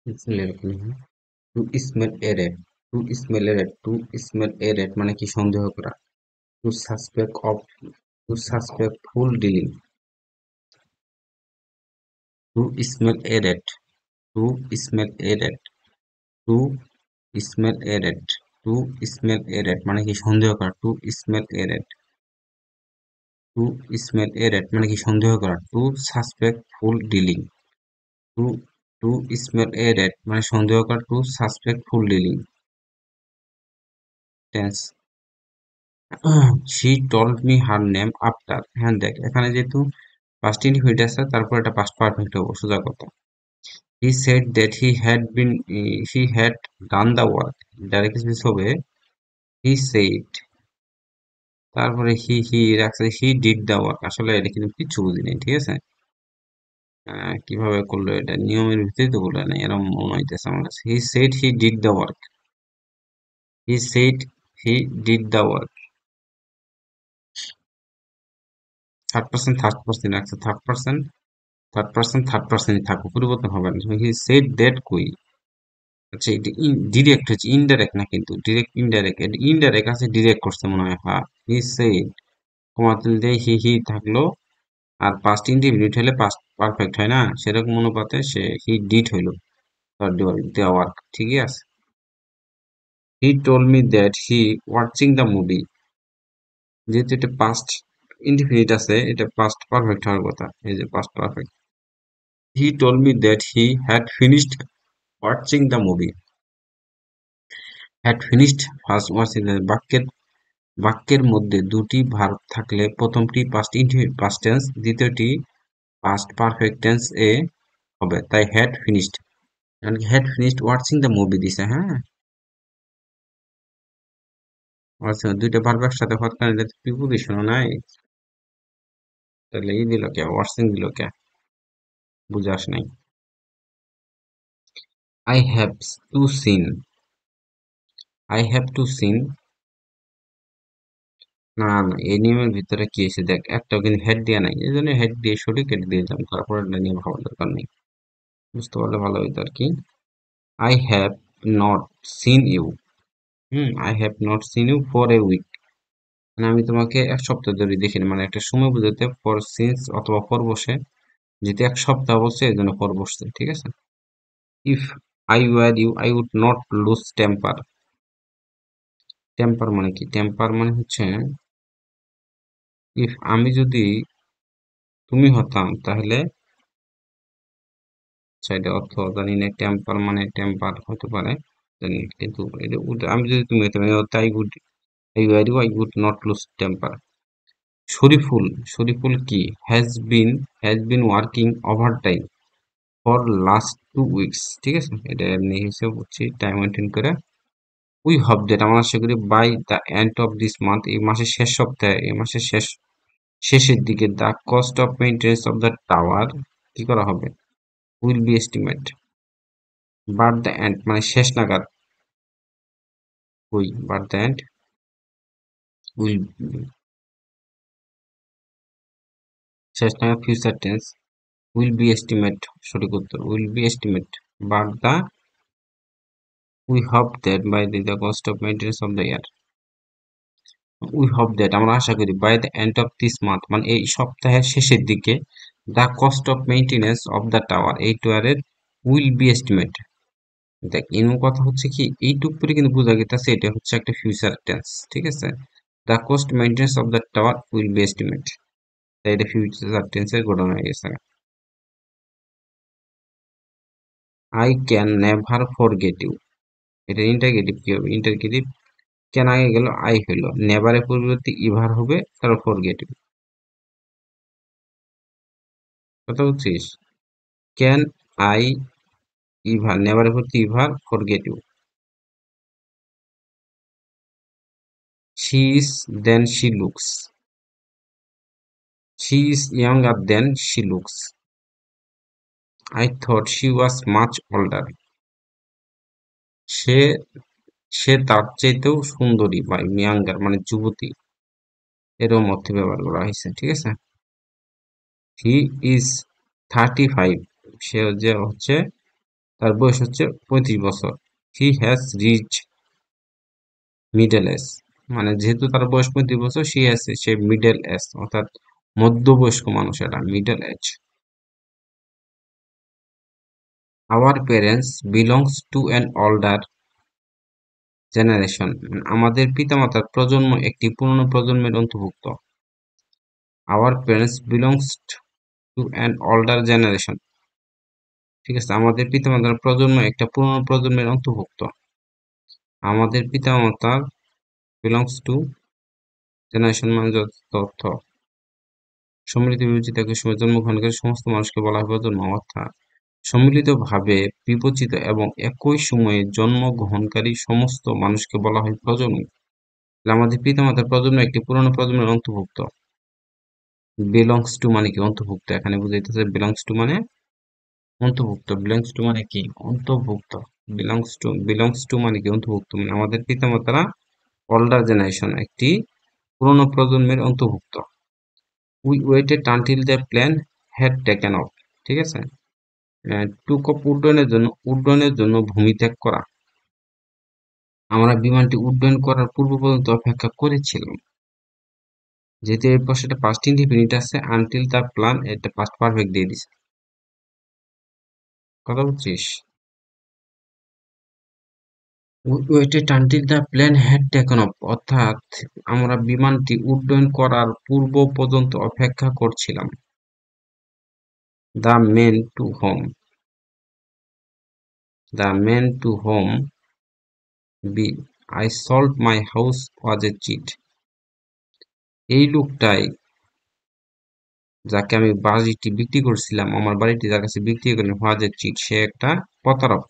এরকম to smell a rat, to smell a rat, to smell a rat মানে কি সন্দেহ করা। To suspect of, to suspect foul dealing, to smell a rat, to smell a rat, to smell a rat, to smell a rat মানে কি সন্দেহ করা। To smell a rat, to smell a rat মানে কি সন্দেহ করা। To suspect foul dealing, to to smell a rat মানে সন্দেহ করা। To suspect foul dealing tense. She told me her name after. হ্যাঁ দেখ এখানে যেহেতু পাস্ট ইনডিফিনিট আছে তারপর এটা পাস্ট পারফেক্ট হবো সোজা কথা। হি said that he had done the work. Direct speech হবে হি সেড, তারপরে হি রাখছে হি ডিড দ্য ওয়ার্ক। আসলে এটা কিন্তু কিচ্ছু বুঝিনি, ঠিক আছে। কিভাবে করলো এটা, নিয়মের ভিতরেই তো বলে না, এরকম মনে হইতেছে আমার কাছে। He said he did the work, he said he did the work. Third person third person রাখছে, থার্ড পার্সন থাকবে, পরিবর্তন হবে না। হি সেড দ্যাট কই, আচ্ছা এটা ডিরেক্ট হচ্ছে, ইনডাইরেক্ট না কিন্তু, ডিরেক্ট ইনডাইরেক্ট, এটা ইনডাইরেক্ট আছে, ডিরেক্ট করছে মনে হয়। হ্যাঁ হি সেড, কমা তুলে দিয়ে হি থাকলো, আর পাস্ট ইনডিফিনিট হলে পাস্ট পারফেক্ট হয় না, সেরকম অনুপাতে সে হি ডিড হইলো তার দেওয়ার, ঠিকই আছে। He told me that he watching the movie, যেহেতু এটা পাস্ট ইনডিফিনিট আছে এটা পাস্ট পারফেক্ট হওয়ার কথা, এই যে past perfect. He told me that he had finished watching the movie, had finished first watching the, বাক্যের মধ্যে দুটি ভার্ব থাকলে প্রথমটি পাস্ট টেন্স, দ্বিতীয়টি পাস্ট পারফেক্ট টেন্স এ হবে, তাই had finished, had finished watching the movie দিছে। হ্যাঁ আচ্ছা, দুইটা ভার্ব একসাথে হওয়ার কারণে প্রিপোজিশনও নাই, তাহলে এই দিল কে, ওয়াচিং দিল কে, বুঝাস নাই। I have to seen, I have to seen, না না এই নিয়মের ভিতরে কি এসে দেখ, একটাও কিন্তু হেড দেওয়া নাই, এই জন্য হেড দিয়ে সঠিক কেটে দিয়েছিলাম, তারপর এটা নিয়ে ভাবার দরকার নেই, বুঝতে পারলে ভালো হইতো আর কি। I have not seen you, I have not seen you for a week, মানে আমি তোমাকে এক সপ্তাহ ধরে দেখিনি, মানে একটা সময় বোঝাতে ফর সিন্স অথবা ফর বসে, যেহেতু এক সপ্তাহ বসছে এই জন্য ফর বসছে, ঠিক আছে। If I were you I would not lose temper, temper মানে কি, টেম্পার মানে হচ্ছে ইফ আমি যদি তুমি হতাম তাহলে, সাইডে অর্থ জানি না, টেম্পার মানে টেম্পার হতে পারে জানি না, কিন্তু আমি যদি তুমি হতাম তাই good, I would not lose temper. Shariful, Shariful কি, has been working overtime for last 2 weeks, ঠিক আছে, এটা এমনি হিসেবে হচ্ছে টাইম মেনটেন করে। উই হব দ্যাট, আমরা আশা করি by the end of this month, এই মাসের শেষ সপ্তাহে, এই মাসের শেষের দিকে the cost of maintenance of the tower কি করা হবে, will be estimate. But the end মানে শেষ নাগাদ, we but the end will, শেষ নাগাদ future tense, will be estimate সঠিক উত্তর, will be estimate. But the, we hope that by the cost of maintenance of the year, we hope that আমরা আশা করি by the end of this month মানে এই সপ্তাহের শেষের দিকে, the cost of maintenance of the tower এই টাওয়ারের উইল বি এস্টিমেট। দেখ এর কথা হচ্ছে কি, এইটুক করে কিন্তু বোঝা গেছে এটা হচ্ছে একটা ফিউচার টেন্স, ঠিক আছে। The cost maintenance of the tower will be estimate, তাই এটা ফিউচার টেন্সের ঘটনা হয়ে গেছে। I can never forget you, এটা ইন্টারগেটিভ কি হবে, ইন্টারগেটিভ, ক্যান আগে গেল আই হইলো, নেভারের পরিবর্তে ইভার হবে, তারপর ফরগেট ইউ, কথা বুঝছিস। ক্যান আই, ইভার, নেভারের পরিবর্তে ever, forget you. She is then she looks, she is younger then she looks. I thought she was much older, সে সে তার চাইতেও সুন্দরী বা ইয়াঙ্গার মানে যুবতী, এরকম অর্থে ব্যবহার করা হয়েছে, ঠিক আছে। হি ইজ 35, সে যে হচ্ছে তার বয়স হচ্ছে 35 বছর। He has reach middle age, মানে যেহেতু তার বয়স 35 বছর, সে মিডল এজ অর্থাৎ মধ্যবয়স্ক মানুষ, এটা middle age. Our parents belongs to an older generation, আমাদের পিতামাতার প্রজন্ম একটি পুরনো প্রজন্মের অন্তর্ভুক্ত। Our parents belongs to an older generation, ঠিক আছে, আমাদের পিতামাতার প্রজন্ম একটা পুরনো প্রজন্মের অন্তর্ভুক্ত। আমাদের পিতামাতার বিলংস টু জেনারেশন মানে তথ্য সম্মিলিত বিবেচিত একই সময় জন্মগ্রহণকারী সমস্ত মানুষকে বলা হয় প্রজন্ম, অর্থাৎ সম্মিলিতভাবে বিবেচিত এবং একই সময়ে জন্মগ্রহণকারী সমস্ত মানুষকে বলা হয় প্রজন্ম। আমাদের পিতামাতার প্রজন্ম একটি পুরনো প্রজন্মের অন্তর্ভুক্ত। বিলংস টু মানে কি? অন্তর্ভুক্ত। এখানে বুঝাইতেছে বিলংস টু মানে অন্তর্ভুক্ত। বিলংস টু মানে কি? অন্তর্ভুক্ত। বিলংস টু মানে কি? অন্তর্ভুক্ত, মানে আমাদের পিতামাতারা older জেনারেশন একটি পুরনো প্রজন্মের অন্তর্ভুক্ত। We waited until the plane had taken off, ঠিক আছে। টুক অফ উড্ডয়নের জন্য ভূমি ত্যাগ করা, আমরা বিমানটি উড্ডয়ন করার পূর্ব পর্যন্ত অপেক্ষা করেছিলাম। যেহেতু এই প্রশ্নটা পাস্ট ইনডিফিনিট আছে, আনটিল দ্য প্ল্যান এটা পাস্ট পারফেক্ট দিয়ে দিছে। কথা বুঝছিস? We waited until the plane had taken off, অর্থাৎ আমরা বিমানটি উড্ডয়ন করার পূর্ব পর্যন্ত অপেক্ষা করছিলাম। The man to whom, the man to whom be I sold my house was a cheat, এই লোকটাই যাকে আমি বাড়িটি বিক্রি করছিলাম, আমার বাড়িটি যার কাছে বিক্রি করিনি, ওয়াজ এ চিট, সে একটা প্রতারক।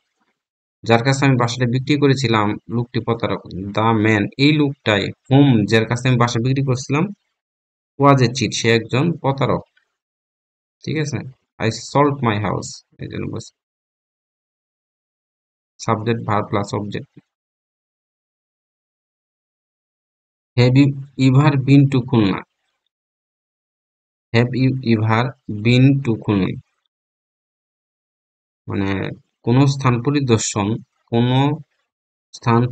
যার কাছে আমি বাসাটা বিক্রি করেছিলাম, লোকটি প্রতারক। দা ম্যান, এই লোকটাই, হোম যার কাছে আমি বাসা বিক্রি করছিলাম, ওয়াজ এ চিট, সে একজন প্রতারক। ঠিক আছে, আই সল্ড মাই হাউস, এই জন্য বলছি subject verb plus object. Have you ever been to Khulna, have you ever been to Khulna মানে কোনো স্থান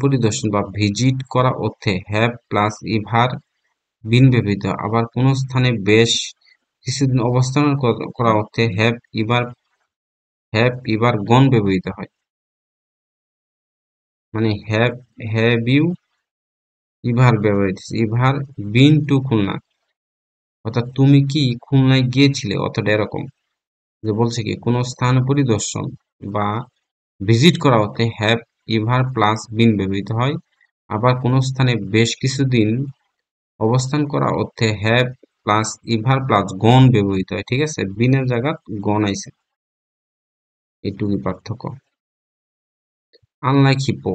পরিদর্শন বা ভিজিট করা অর্থে হ্যাভ প্লাস ইভার বিন ব্যবহৃত হয়। আবার কোনো স্থানে বেশ কিছুদিন অবস্থান করা অর্থে হ্যাভ ইভার গন ব্যবহৃত হয়। মানে হ্যাভ ইউ ইভার ব্যবহৃত, ইভার বিন টু খুলনা, অর্থাৎ তুমি কি খুলনায় গিয়েছিলে, অর্থাৎ এরকম যে বলছে কি কোনো স্থান পরিদর্শন বা ভিজিট করা অর্থে হ্যাভ ইভার প্লাস বিন ব্যবহৃত হয়। আবার কোনো স্থানে বেশ কিছুদিন অবস্থান করা অর্থে হ্যাভ প্লাস ইভার প্লাস গন ব্যবহৃত হয়। ঠিক আছে, বিনের জায়গা গন আইছে, এইটুকুই পার্থক্য। আনলাইক হিপো,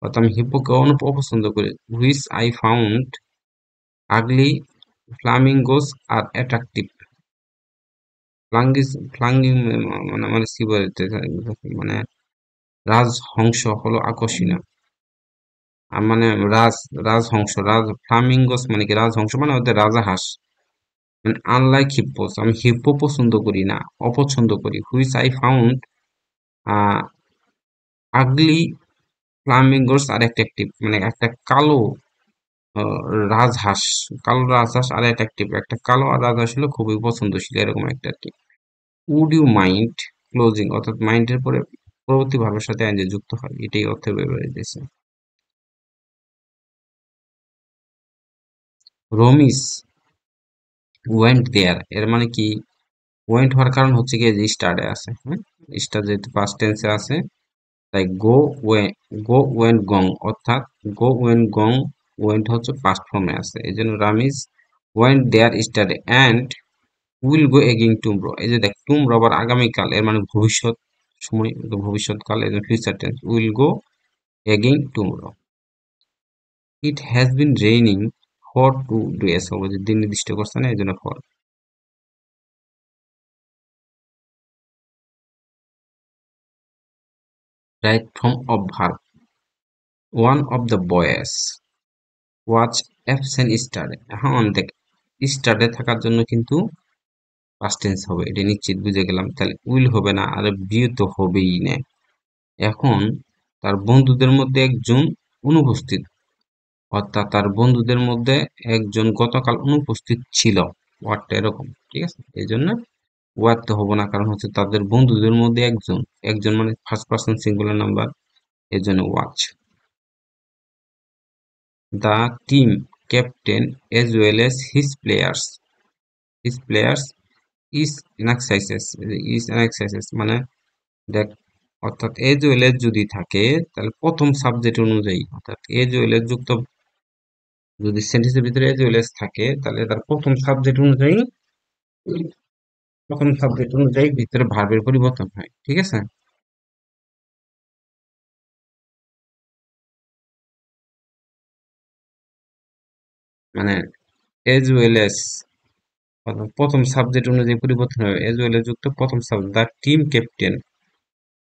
অর্থাৎ আমি হিপোকে অপছন্দ করি। Which I found ugly flamingos are attractive, ফ্লাঙ্গিং মানে মানে কি বলতে মানে রাজহংস হলো আকর্ষণীয়। আর মানে রাজ রাজহংস ফ্লামিঙ্গোস মানে কি রাজহংস, মানে ওদের রাজাহাঁস। মানে আনলাইক হিপ্পোস, আমি হিপ্পো পছন্দ করি না, অপছন্দ করি। Which I found ugly flamingos are attractive, মানে একটা কালো আহ, রাজহাঁস, কালো রাজহাঁস আর অ্যাট্রাকটিভ, একটা কালো আর রাজহাঁস হলো খুবই পছন্দশীল, এরকম একটা আর কি। উড ইউ মাইন্ড ক্লোজিং, অর্থাৎ মাইন্ডের পরে পরবর্তী ভাবের সাথে আইনজে যুক্ত হয়, এটাই অর্থে ব্যবহৃত হয়েছে। রমিস ওয়েন্ট দেয়ার, এর মানে কি? ওয়েন্ট হওয়ার কারণ হচ্ছে কি যে স্টার্টে আছে, হ্যাঁ, স্টার যেহেতু পাস্ট টেন্সে আছে, তাই গো ওয়েন্ট গং, অর্থাৎ গো ওয়েন্ট গং, ওয়েন্ট হচ্ছে পাস্ট ফর্মে আছে, এই জন্য Ramiz went their study and will go again tomorrow. এই যে দেখ, টুমরো আবার আগামীকাল, এর মানে ভবিষ্যৎ সময়, ভবিষ্যৎকাল, এর future tense, will go again tomorrow. It has been raining for 2 days, অবধি দিন নির্দিষ্ট করছে না, এই জন্য for. Right form of verb, one of the বয়েস ওয়াচ অ্যাবসেন্ট স্টাডি। হ্যাঁ দেখ, স্টাডি থাকার জন্য কিন্তু পাস্ট টেন্স হবে, এটা নিশ্চিত বুঝে গেলাম। তাহলে উইল হবে না, আর বি তো হবেই না। এখন তার বন্ধুদের মধ্যে একজন অনুপস্থিত, অর্থাৎ তার বন্ধুদের মধ্যে একজন গতকাল অনুপস্থিত ছিল, ওয়ার্ডটা এরকম, ঠিক আছে? এই জন্য ওয়ার্ড তো হবো না, কারণ হচ্ছে তাদের বন্ধুদের মধ্যে একজন, একজন মানে ফার্স্ট পার্সন সিঙ্গুলার নাম্বার, এর জন্য watch. The team captain as well as his players is in exercises মানে দেখ, অর্থাৎ as well as যদি থাকে তাহলে প্রথম সাবজেক্ট অনুযায়ী, অর্থাৎ as well as যুক্ত, যদি সেন্টেন্সের ভিতরে as well as থাকে তাহলে তার প্রথম সাবজেক্ট অনুযায়ী ভিতরে ভার্বের পরিবর্তন হয়, ঠিক আছে? মানে as well as অর্থাৎ প্রথম সাবজেক্ট অনুযায়ী পরিবর্তন হবে, as well as যুক্ত প্রথম সাবজেক্ট। দ্য টিম ক্যাপ্টেন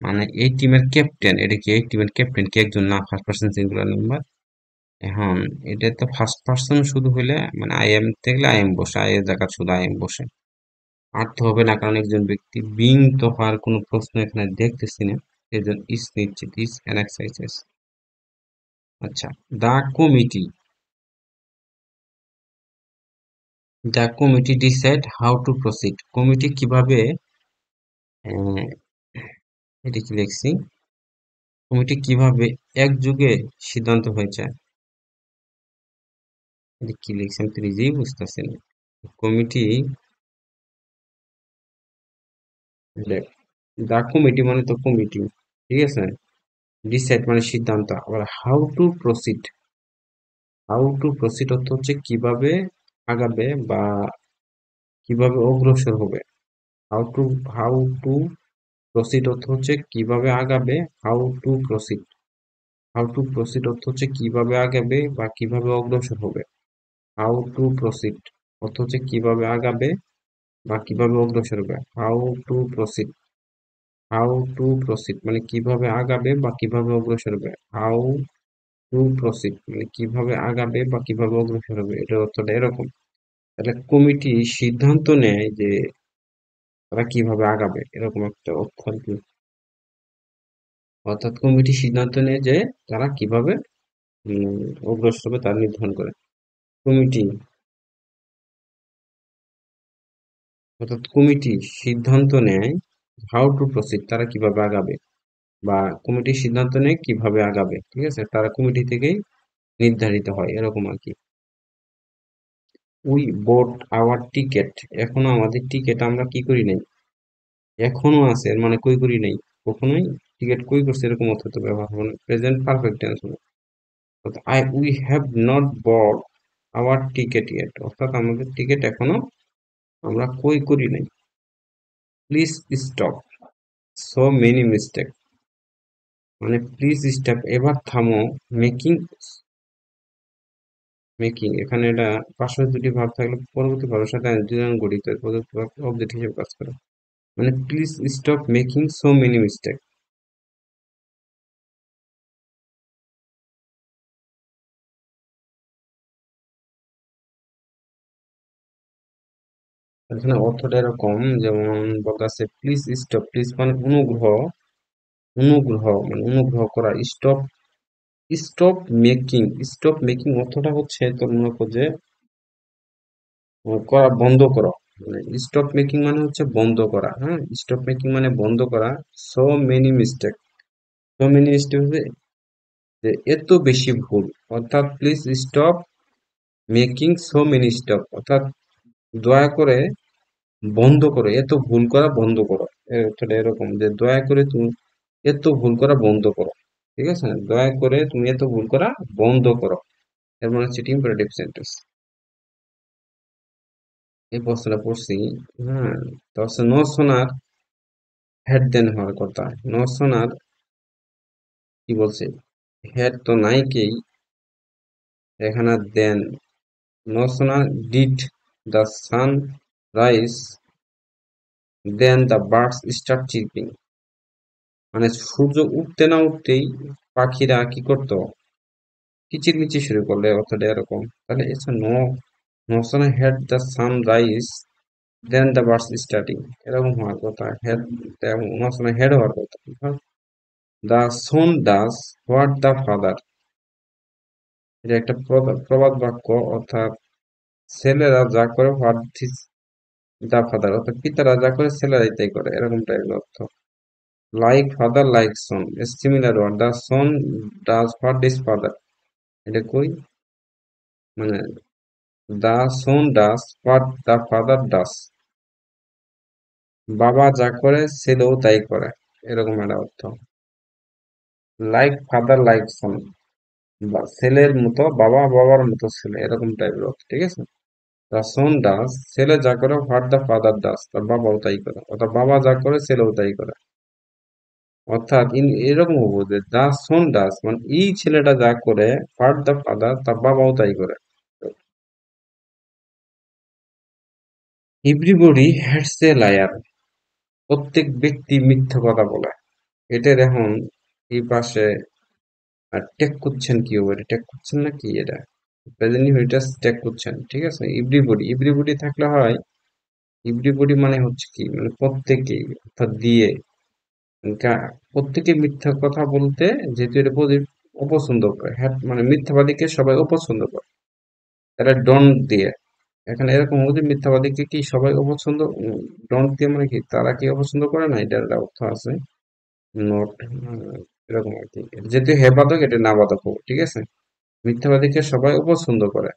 মানে এই টিমের ক্যাপ্টেন, এটা কি এই টিমের ক্যাপ্টেন কি একজন না, ফার্স্ট পার্সন সিঙ্গুলার নাম্বার। এখন এটা তো ফার্স্ট পার্সন শুধু হইলে মানে আই এম থাকলে আই এম বসে, আই এর জায়গা শুধু আই এম বসে, আর তো হবে না, কারণ একজন ব্যক্তি বিং তো হওয়ার কোনো প্রশ্ন এখানে দেখতেছি না, এই জন্য ইস নিশ্চিত, ইস অ্যান এক্সারসাইজ। আচ্ছা, the committee the committee decide how to proceed, committee কিভাবে, আহ, এটা কি লিখছি, কমিটি কিভাবে একযোগে সিদ্ধান্ত হয়েছে, এটা কি লিখছি আমি তো নিজেই বুঝতেছি না। কমিটি, দা কমিটি মানে তো কমিটি, ঠিক আছে? ডিসাইড মানে সিদ্ধান্ত, আবার হাউ টু প্রসিড অর্থ হচ্ছে কিভাবে আগাবে বা কিভাবে অগ্রসর হবে। How to how to proceed অর্থ হচ্ছে কিভাবে আগাবে, how to proceed how to proceed অর্থ হচ্ছে কিভাবে আগাবে বা কিভাবে অগ্রসর হবে। হাউ টু প্রসিড অর্থ হচ্ছে কিভাবে আগাবে বা কিভাবে অগ্রসর হবে। হাউ টু প্রসিড মানে কিভাবে আগাবে বা কিভাবে অগ্রসর হবে। হাউ টু প্রসিড মানে কিভাবে আগাবে বা কিভাবে অগ্রসর হবে, এটার অর্থটা এরকম। তাহলে কমিটি সিদ্ধান্ত নেয় যে তারা কিভাবে আগাবে, এরকম একটা অর্থ আর কি। অর্থাৎ কমিটি সিদ্ধান্ত নেয় যে তারা কিভাবে উম, অগ্রসর হবে তার নির্ধারণ করে কমিটি। অর্থাৎ কমিটি সিদ্ধান্ত নেয় হাউ টু প্রসিড তারা কিভাবে আগাবে, বা কমিটি সিদ্ধান্ত নেয় কিভাবে আগাবে, ঠিক আছে? তারা কমিটি থেকেই নির্ধারিত হয়, এরকম আর কি। উই বোট আওয়ার টিকেট, এখনো আমাদের টিকেট আমরা কি করি নাই, এখনো আছে এর মানে কই করি নাই, কখনোই টিকেট কই করছে এরকম অর্থ তো ব্যবহার হবে না, প্রেজেন্ট পারফেক্ট টেন্স হবে। অর্থাৎ we have not bought our ticket yet, অর্থাৎ আমাদের টিকেট এখনো আমরা কই করি নাই। Please stop so many mistake মানে প্লিজ স্টপ এবার থামো, মেকিং মেকিং এখানে এটা পাশে দুটি ভাব থাকলে পরবর্তী ভাবের সাথে দুজন গঠিত অবজেক্ট হিসেবে কাজ করে। মানে please stop making so many mistake. এখানে অর্থটা এরকম, যেমন বলতেছে প্লিজ স্টপ, প্লিজ মানে অনুগ্রহ, অনুগ্রহ মানে অনুগ্রহ করা, স্টপ, স্টপ মেকিং অর্থটা হচ্ছে তোর মনে কর যে করা বন্ধ করো, মানে স্টপ মেকিং মানে হচ্ছে বন্ধ করা, হ্যাঁ, স্টপ মেকিং মানে বন্ধ করা। So many mistake, so many mistake হচ্ছে যে এত বেশি ভুল, অর্থাৎ please stop making so many stop, অর্থাৎ দয়া করে বন্ধ করো, এত ভুল করা বন্ধ করো। এর অর্থটা এরকম যে দয়া করে তুমি এত ভুল করা বন্ধ করো, ঠিক আছে? দয়া করে তুমি এত ভুল করা বন্ধ করো, এর মানে হচ্ছে ইম্পারেটিভ সেন্টেন্স। এই প্রশ্নটা পড়ছি, হ্যাঁ। তো হচ্ছে নো সোনার হেড দেন হওয়ার কথা, নো সোনার কি বলছে, হেড তো নাইকেই, এখানে then, no sooner did the sun rise then the birds start chirping, মানে সূর্য উঠতে না উঠতেই পাখিরা কি করতো, কিচিরমিচির শুরু করলে, অর্থটা এরকম। তাহলে এসে no, no sooner had the sun rise then the birds starting, এরকম হওয়ার কথা। হেড, মাঝখানে হেড হওয়ার কথা। The son does what the father, এটা একটা প্রবাদ বাক্য, অর্থাৎ ছেলেরা যা করে হোয়াট দিস দ্য ফাদার, অর্থাৎ পিতারা যা করে ছেলেরাই তাই করে, এরকম টাইপের অর্থ। Like father like son, similar word. The son does what this father, এটা কই, মানে the son does what the father does, বাবা যা করে ছেলেও তাই করে, এরকম একটা অর্থ। লাইক ফাদার লাইক সন, বা ছেলের মতো বাবা, বাবার মতো ছেলে, এরকম টাইপের অর্থ, ঠিক আছে। দ্য সন ডাজ, ছেলে যা করে হোয়াট দ্য ফাদার ডাজ, তার বাবাও তাই করে, অর্থাৎ বাবা যা করে ছেলেও তাই করে। অর্থাৎ এরকম হবো যে দ্য সন ডাজ মানে এই ছেলেটা যা করে হোয়াট দ্য ফাদার, তার বাবাও তাই করে। এভরিবডি হ্যাটস এ লায়ার, প্রত্যেক ব্যক্তি মিথ্যা কথা বলে। এটার এখন এই পাশে টেক করছেন, কি হবে, টেক করছেন না কি এটা, প্রেজেন্ট ইনডিফিনিট টেক করছেন, ঠিক আছে। এভরিবডি, এভরিবডি থাকলে হয়, এভরিবডি মানে হচ্ছে কি, মানে প্রত্যেকেই, অর্থাৎ দিয়ে, প্রত্যেকে মিথ্যা কথা বলতে, যেহেতু এটা অপছন্দ করে, হ্যাঁ মানে মিথ্যাবাদীকে সবাই অপছন্দ করে, এটা ডন্ট দিয়ে। এখানে এরকম হচ্ছে মিথ্যাবাদীকে কি সবাই অপছন্দ, ডন্ট দিয়ে মানে কি তারা কি অপছন্দ করে না, এটার একটা অর্থ আছে। নট, এরকম আর কি, যেহেতু হে বাদক এটা না বাদক হবে, ঠিক আছে। মিথ্যাবাদীকে সবাই অপছন্দ করে,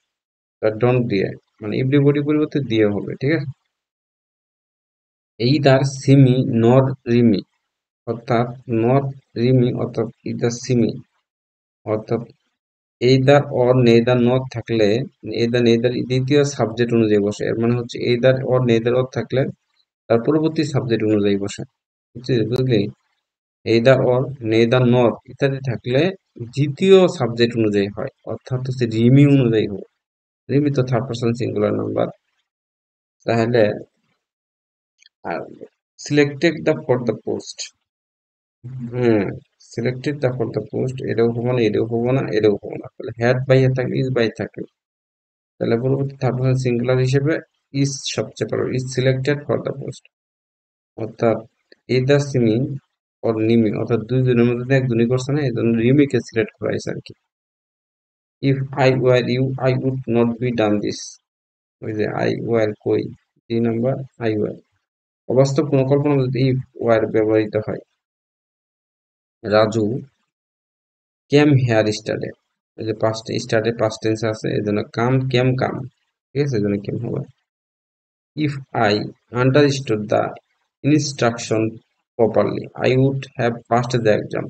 তার ডন্ট দিয়ে, মানে এভরিবডি পরিবর্তে দিয়ে হবে, ঠিক আছে। এইদার সিমি নর রিমি, অর্থাৎ নর রিমি, অর্থাৎ ইদার সিমি, অর্থাৎ এইদার অর নেইদার নট থাকলে, এইদার নেইদার দ্বিতীয় সাবজেক্ট অনুযায়ী বসে, এর মানে হচ্ছে এইদার অর নেইদার অর থাকলে তার পরবর্তী সাবজেক্ট অনুযায়ী বসে, বুঝলি। এইদার অর নেইদার নট ইত্যাদি থাকলে দ্বিতীয় সাবজেক্ট অনুযায়ী হয়, অর্থাৎ হচ্ছে রিমি অনুযায়ী হবে। রিমি তো থার্ড পারসন সিঙ্গুলার নাম্বার। তাহলে selected the for the post, হ্যাঁ, selected the for the post, এটাও হবো না, এটাও হবো না, এটাও হবো না, তাহলে হ্যাড বাই থাকলে, ইজ বাই থাকলে, তাহলে পরবর্তী থার্ড পারসন সিঙ্গুলার হিসেবে ইজ সবচেয়ে ভালো, is selected for the post, অর্থাৎ এদার সিমি ওর নিমি, অর্থাৎ দুইজনের মধ্যে একজনই করছে না, এই জন্য রিমিকে সিলেক্ট করা হয়েছে আর কি। If I were you I would not be done this, ওই যে আই ওয়ার কই, 3 নম্বর আই ওয়ার। অবাস্তব কোনো কল্পনা যদি ইফ ওয়ার ব্যবহৃত হয়। রাজু কেম হেয়ার স্টাডে, এই যে পাস্ট স্টাডে পাস্ট টেন্স আছে, এই জন্য কাম কেম কাম, ঠিক আছে, এই জন্য কেম হবে। If I understood the instruction properly I would have passed the exam,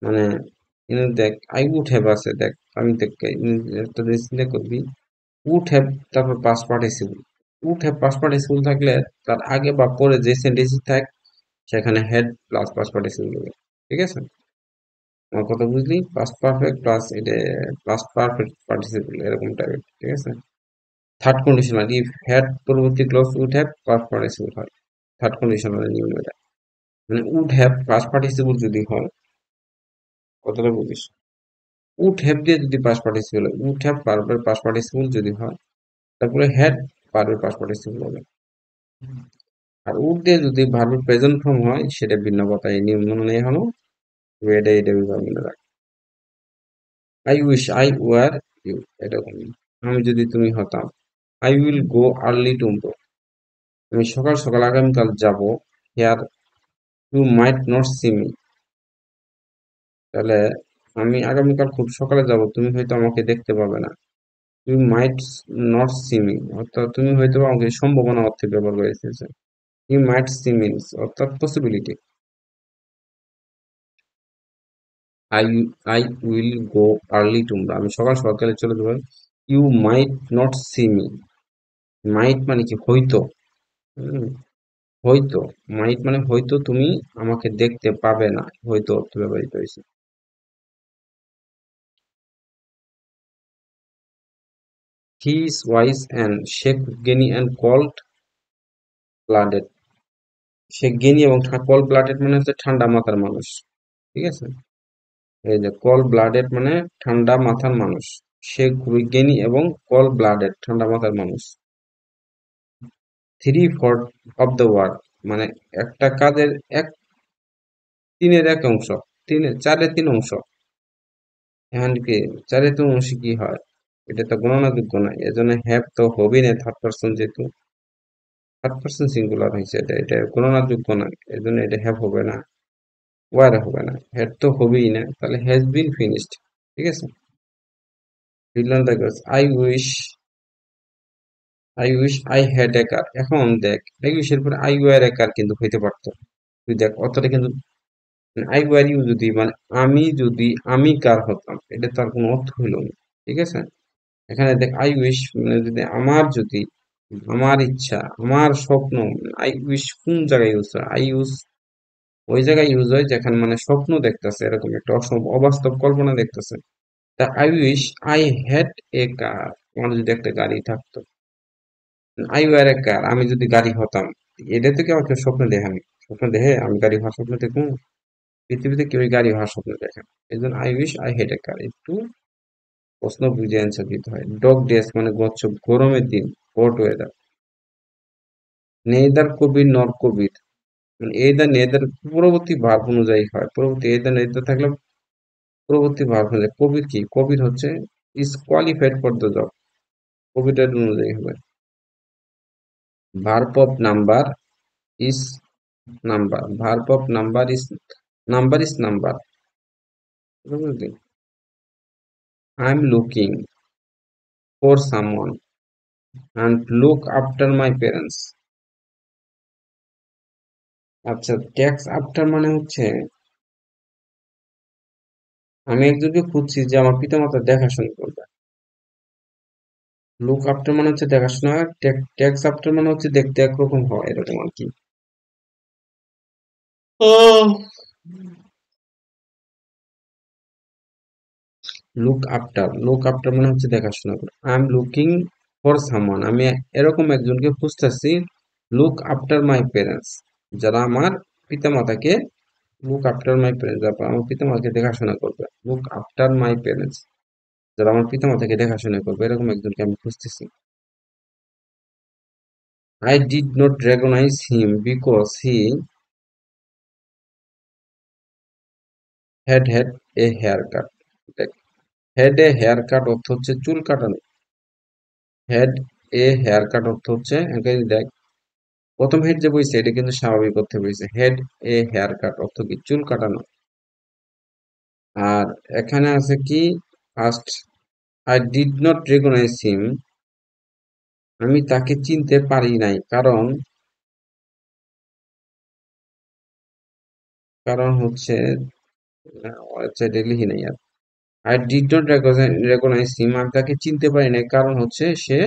মানে দেখ আই উড হ্যাভ আছে, দেখ আমি দেখ একটা জিনিস চিন্তা করবি, উড হ্যাভ, তারপর past participle, would have past participle থাকলে তার আগে বা পরে যে সেন্টেন্স থাক সেখানে হেড প্লাস পাস্ট পার্টিসিপল হবে, ঠিক আছে। আমার কথা বুঝলি, পাস্ট পারফেক্ট প্লাস এটা পাস্ট পারফেক্ট পার্টিসিপল, এরকম টাইপের, ঠিক আছে। থার্ড কন্ডিশনাল, ইফ হ্যাড পরবর্তী clause would have past participle হয়, থার্ড কন্ডিশনাল নিয়ম এটা, মানে উড হ্যাভ পাস্ট পার্টিসিপল যদি হয়, কতটা বুঝিস, উড হ্যাভ দিয়ে যদি পাস্ট পার্টিসিপল হয়, উড হ্যাভ পারবের পাস্ট পার্টিসিপল যদি হয়, তারপরে হ্যাড পারবের পাস্ট পার্টিসিপল হবে। আর উড দিয়ে যদি ভার্বের প্রেজেন্ট ফর্ম হয় সেটা ভিন্ন কথা, এই নিয়ম মনে নেই হলো, এটা বিভাগ মনে রাখ। I wish I were you, এরকম, আমি যদি তুমি হতাম। I will go early tomorrow, আমি সকাল সকাল আগামীকাল যাব। Here you might not see me, তাহলে আমি আগামীকাল খুব সকালে যাব, তুমি হয়তো আমাকে দেখতে পাবে না। You might not see me, অর্থাৎ তুমি হয়তো আমাকে সম্ভাবনা অর্থে ব্যবহার করে এসেছে। ইউ মাইট সি মিনস অর্থাৎ possibility. I I will go early tomorrow, আমি সকাল সকালে চলে যাবো। You might not see me, might মানে কি হয়তো, হুম, হয়তো, মাইট মানে হয়তো তুমি আমাকে দেখতে পাবে না, হয়তো অর্থ ব্যবহৃত হয়েছে। He is wise and Sheikh জ্ঞানী অ্যান্ড কল্ড ব্লাডেড, সে জ্ঞানী এবং কল ব্লাডেড মানে হচ্ছে ঠান্ডা মাথার মানুষ, ঠিক আছে। এই যে কল ব্লাডেড মানে ঠান্ডা মাথার মানুষ, সে খুবই জ্ঞানী এবং কল ব্লাডেড ঠান্ডা মাথার মানুষ। 3/4 অফ দ্য ওয়ার্ক, মানে একটা কাজের এক তিনের এক অংশ, চারের তিন অংশ। এখন কি চারের তিন অংশ কি হয়? এটা তো গণনাযোগ্য না, এজন্য হ্যাভ তো হবেই না, থার্ড পার্সন যেহেতু, থার্ড পার্সন সিঙ্গুলার হয়েছে, এটা গণনাযোগ্য না, এজন্য এটা হ্যাভ হবে না, ওয়ার হবে না, হ্যাড তো হবেই না, তাহলে হ্যাজ বিন ফিনিশড। ঠিক আছে, ফিল দ্য গাছ, I wish I had a car. এখন দেখ, আই উইশ এর পরে আই ওয়ার এ কার কিন্তু হইতে পারতো। তুই দেখ অতটা কিন্তু, আই ওয়ার ইউ যদি মানে আমি কার হতাম, এটা তার কোনো অর্থ হইল না। ঠিক আছে, এখানে দেখ আই উইশ মানে যদি আমার ইচ্ছা, আমার স্বপ্ন, আই উইশ কোন জায়গায় ইউজ হয়? আই ইউজ ওই জায়গায় ইউজ হয় যেখানে মানে স্বপ্ন দেখতেছে, এরকম একটা অবাস্তব কল্পনা দেখতেছে। তা I wish I had a car, আমার যদি একটা গাড়ি থাকতো। আই ওয়ার এ কার, আমি যদি গাড়ি হতাম। এটা থেকে আমাকে স্বপ্ন দেখে, আমি স্বপ্ন দেখে আমি গাড়ি হওয়ার স্বপ্ন দেখবো? পৃথিবীতে কেউ গাড়ি হওয়ার স্বপ্ন দেখে না। এই জন্য I wish I had a car, একটু প্রশ্ন বুঝে অ্যান্সার দিতে হয়। ডগ ডেজ মানে গরমের দিন, হট ওয়েদার। নেইদার কবির নর কবির, মানে এইদার নেইদার পরবর্তী ভার্ব অনুযায়ী হয়, পরবর্তী এইদার নেইদার থাকলে পরবর্তী ভার্ব অনুযায়ী। কবির কি, কবির হচ্ছে is qualified for the job, কবিতার অনুযায়ী হবে। Verb of number is number, verb of number is number. I am looking for someone and look after my parents। আচ্ছা, ট্যাক্স আফটার মানে হচ্ছে আমি একজনকে খুঁজছি যে আমার পিতামাতার দেখাশোনা করবে। লুক আফটার মানে হচ্ছে দেখাশোনা, ট্যাক্স আফটার মানে হচ্ছে দেখতে একরকম হয়, এরকম আর কি। লুক আফটার মানে হচ্ছে দেখাশোনা করা। I am looking for someone, আমি এরকম একজনকে খুঁজতেছি। লুক আফটার মাই প্যারেন্টস, যারা আমার পিতামাতাকে, লুক আফটার মাই প্যারেন্টস, যারা আমার পিতামাতাকে দেখাশোনা করবে। লুক আফটার মাই প্যারেন্টস, যারা আমার পিতামাতাকে দেখাশোনা করবে, এরকম একজনকে আমি খুঁজতেছি। I did not recognise him because he had a hair cut. Had a hair cut অর্থ হচ্ছে চুল কাটানো। হ্যাড এ হেয়ার কাট অর্থ হচ্ছে, এখানে দেখ প্রথম হেড যে বইছে এটা কিন্তু স্বাভাবিক অর্থে বইছে। হেড এ হেয়ার কাট অর্থ কি, চুল কাটানো। আর এখানে আছে কি, first I did not recognise him, আমি তাকে চিনতে পারি নাই, কারণ কারণ হচ্ছে ওয়েবসাইটে লিখি নাই আর। I did not recognise him, আমি তাকে চিনতে পারি নাই, কারণ হচ্ছে সে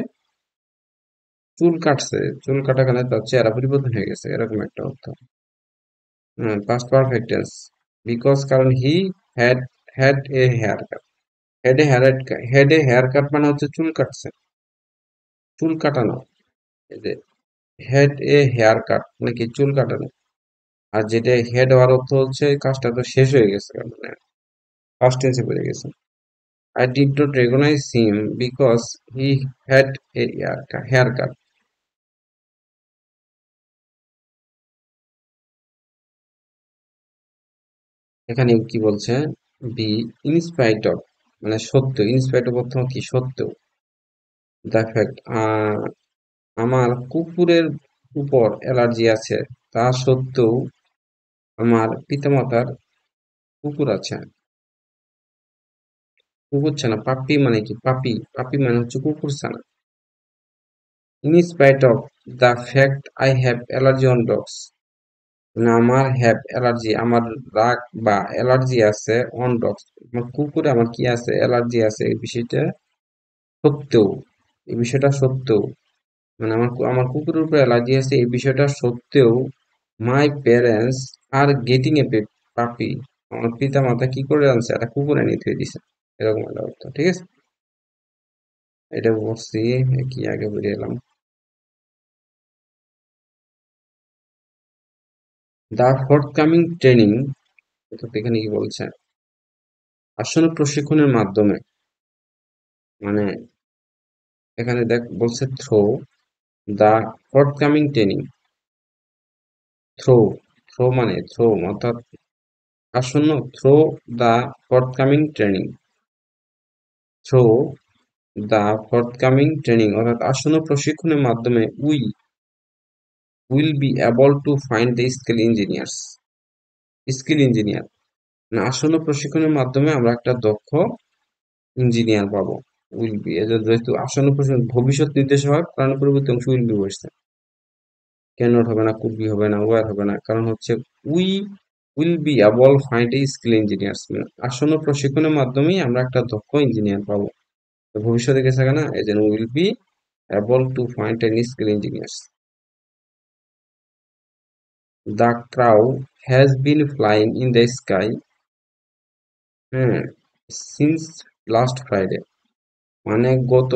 চুল কাটছে, চুল কাটাখানে তার চেহারা পরিবর্তন হয়ে গেছে, এরকম একটা অর্থ। পাস্ট পারফেক্ট টেন্স, বিকজ কারণ he had had a hair cut. Had a hair cut মানে হচ্ছে চুল কাটছে, চুল কাটানো। এই যে হেড এ হেয়ার কাট মানে কি, চুল কাটানো। আর যেটা হেড হওয়ার অর্থ হচ্ছে কাজটা তো শেষ হয়ে গেছে, মানে পাস্ট টেন্সে পড়ে গেছে। I did not recognise him because he had a hair cut. এখানে কি বলছে, বি ইনস্পাইট অফ মানে সত্য, ইনস্পাইট অফ অর্থ কি, সত্য। দ্য ফ্যাক্ট, আমার কুকুরের উপর অ্যালার্জি আছে, তা সত্ত্বেও আমার পিতামাতার কুকুর আছে। কুকুর ছানা, পাপ্পি মানে কি, পাপি মানে হচ্ছে কুকুর ছানা। In spite of the fact I have allergy on dogs, মানে আমার হ্যাভ অ্যালার্জি, আমার রাগ বা অ্যালার্জি আছে, অন ডগস, আমার কুকুরে আমার কি আছে, অ্যালার্জি আছে, এই বিষয়টা সত্ত্বেও, এই বিষয়টা সত্ত্বেও, মানে আমার কুকুরের উপর অ্যালার্জি আছে এই বিষয়টা সত্ত্বেও, my parents are getting a পাপি, আমার পিতা মাতা কি করে আনছে, একটা কুকুর এনে থুয়ে দিছে, এরকম একটা অর্থ। ঠিক আছে, এটা বলছি কি, আগে বলে এলাম। দ্য ফোর্থকামিং ট্রেনিং, এখানে কি বলছে, আসন্ন প্রশিক্ষণের মাধ্যমে, মানে এখানে দেখ বলছে through, the forthcoming training. Through, through মানে থ্রো অর্থাৎ আসন্ন, through the forthcoming training, through the forthcoming training অর্থাৎ আসন্ন প্রশিক্ষণের মাধ্যমে will be able to find the skill engineer, মানে আসন্ন প্রশিক্ষণের মাধ্যমে আমরা একটা দক্ষ ইঞ্জিনিয়ার পাবো। উইল বি যেহেতু আসন্ন প্রশিক্ষণ ভবিষ্যৎ নির্দেশ হয়, কারণ পরবর্তী অংশ উইল বি বসছে, ক্যান নট হবে না, কুড বি হবে না, ওয়ার হবে না, কারণ হচ্ছে we will be able find a skill engineers, আসন্ন প্রশিক্ষণের মাধ্যমেই আমরা একটা দক্ষ ইঞ্জিনিয়ার পাবো। তো ভবিষ্যতে গেছে না, এই জন্য will be able to find any skill engineers. The crow has been flying in the sky, হ্যাঁ, সিন্স লাস্ট ফ্রাইডে, মানে গত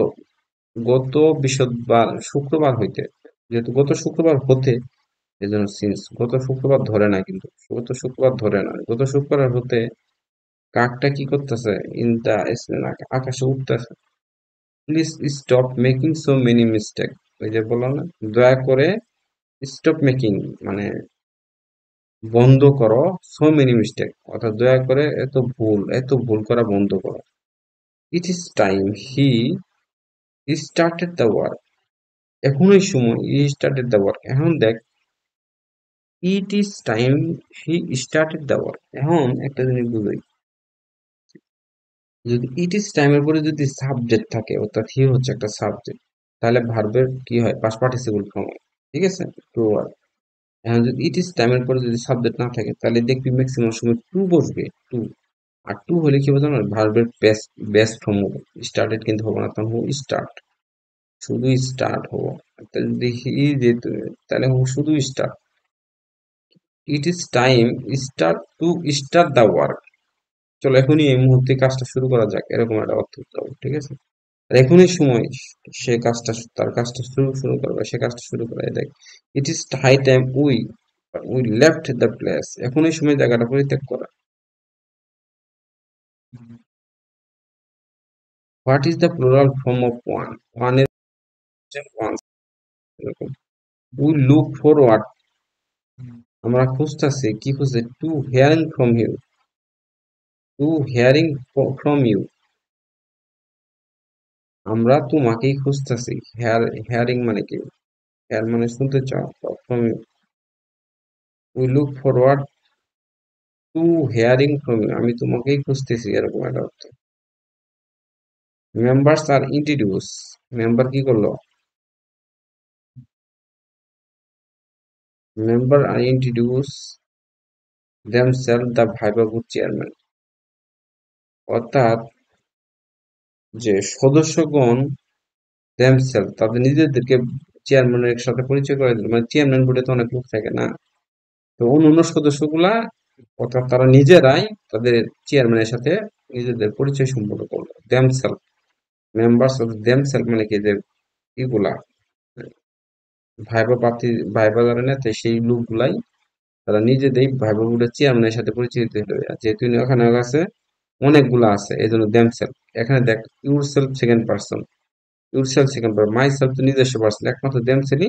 গত বৃহস্পতিবার শুক্রবার হইতে, যেহেতু গত শুক্রবার হতে, এই জন্য সিন্স, গত শুক্রবার ধরে না, কিন্তু গত শুক্রবার ধরে না, গত শুক্রবার হতে কাকটা কি করতেছে, ইন দা আকাশে উঠতেছে। Please stop making so many mistake, ওই যে বললাম না, দয়া করে স্টপ মেকিং মানে বন্ধ করো, সো মেনি মিস্টেক অর্থাৎ দয়া করে এত ভুল করা বন্ধ করো। It is time he started the work, এখনই সময়, ই স্টার্টেড দ্য ওয়ার্ক, এখন দেখ, it is time he started the work, এখন একটা জিনিস বুঝাই, যদি ইট ইজ টাইমের পরে যদি সাবজেক্ট থাকে অর্থাৎ হি হচ্ছে একটা সাবজেক্ট, তাহলে ভার্বের কি হয়, পাস্ট পার্টিসিপল ফর্ম হয়, ঠিক আছে, টু আর। এখন যদি ইট ইজ টাইমের পরে যদি সাবজেক্ট না থাকে, তাহলে দেখবি ম্যাক্সিমাম সময় টু বসবে, টু। আর টু হলে কি বোঝানো, ভার্বের বেস্ট বেস্ট ফর্ম হবে, স্টার্টেড কিন্তু হবে না, তখন হবো স্টার্ট, শুধু স্টার্ট হবো। তাহলে যদি হি যেত, তাহলে হবো শুধু start. It is time start to start the work, চলো এখনই এই মুহূর্তে কাজটা শুরু করা যাক, এরকম একটা অর্থ দাও, ঠিক আছে। আর এখনই সময় সে কাজটা, তার কাজটা শুরু শুরু করবে, সে কাজটা শুরু করে দেয়। It is high time we we left the place, এখনই সময় জায়গাটা পরিত্যাগ করা। What is the plural form of one, one এর ওয়ান, এরকম। উই লুক ফরওয়ার্ড, আমরা খুঁজতেছি, কি খুঁজছে, to hearing from you, to hearing from you, আমরা তোমাকেই খুঁজতেছি, হেয়ারিং মানে কি, হেয়ার মানে শুনতে চাও, from you, we look forward to hearing from you, আমি তোমাকেই খুঁজতেছি, এরকম একটা অর্থ। মেম্বার্স আর ইন্ট্রোডিউস, মেম্বার কি করলো, member are introduce themselves the viva group chairman, অর্থাৎ যে সদস্যগণ দেমসেলফ তাদের নিজেদেরকে চেয়ারম্যানের সাথে পরিচয় করে দিল, মানে চেয়ারম্যান বোর্ডে তো অনেক লোক থাকে না, তো অন্য সদস্যগুলা অর্থাৎ তারা নিজেরাই তাদের চেয়ারম্যানের সাথে নিজেদের পরিচয় সম্পর্ক করলো, দেমসেলফ, মেম্বার্স অফ দেমসেলফ মানে কি, যে এগুলা ভাইবা প্রার্থী, ভাইবা যারা নেতা, সেই লোকগুলাই তারা নিজেদের ভাইবা বোর্ডের চেয়ারম্যানের সাথে পরিচিত হলো। আর যেহেতু ওখানে আছে অনেকগুলা আছে, এই জন্য দেমসেলফ, এখানে দেখ your self second person, your self second person, my self তো নিজস্ব পার্সন, একমাত্র দেমসেলই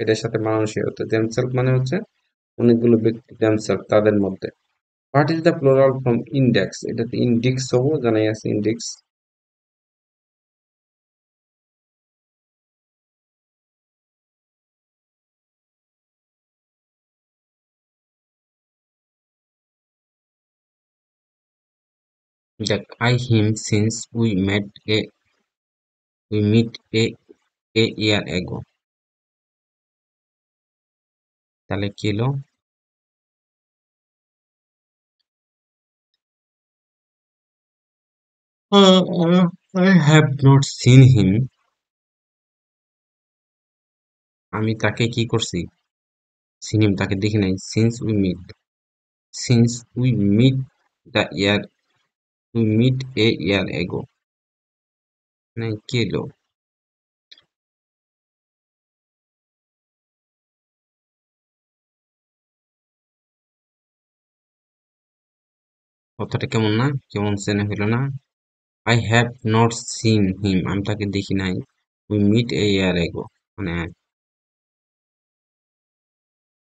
এটার সাথে মানানসই হতো, দেমসেলফ মানে হচ্ছে অনেকগুলো ব্যক্তি, দেমসেলফ তাদের মধ্যে। What is the plural from index, এটাতে ইন্ডেক্স হবো, জানাই আছে ইন্ডেক্স। দেখ, I him since we meet a year ago, তাহলে কি হলো, I have not seen him, আমি তাকে কি করছি, সিন হিম তাকে দেখি নাই, since we meet the year we meet a year ago, মানে কি হলো, কথাটা কেমন না, কেমন চেনা হইলো না। I have not seen him, আমি তাকে দেখি নাই, we meet a year ago, মানে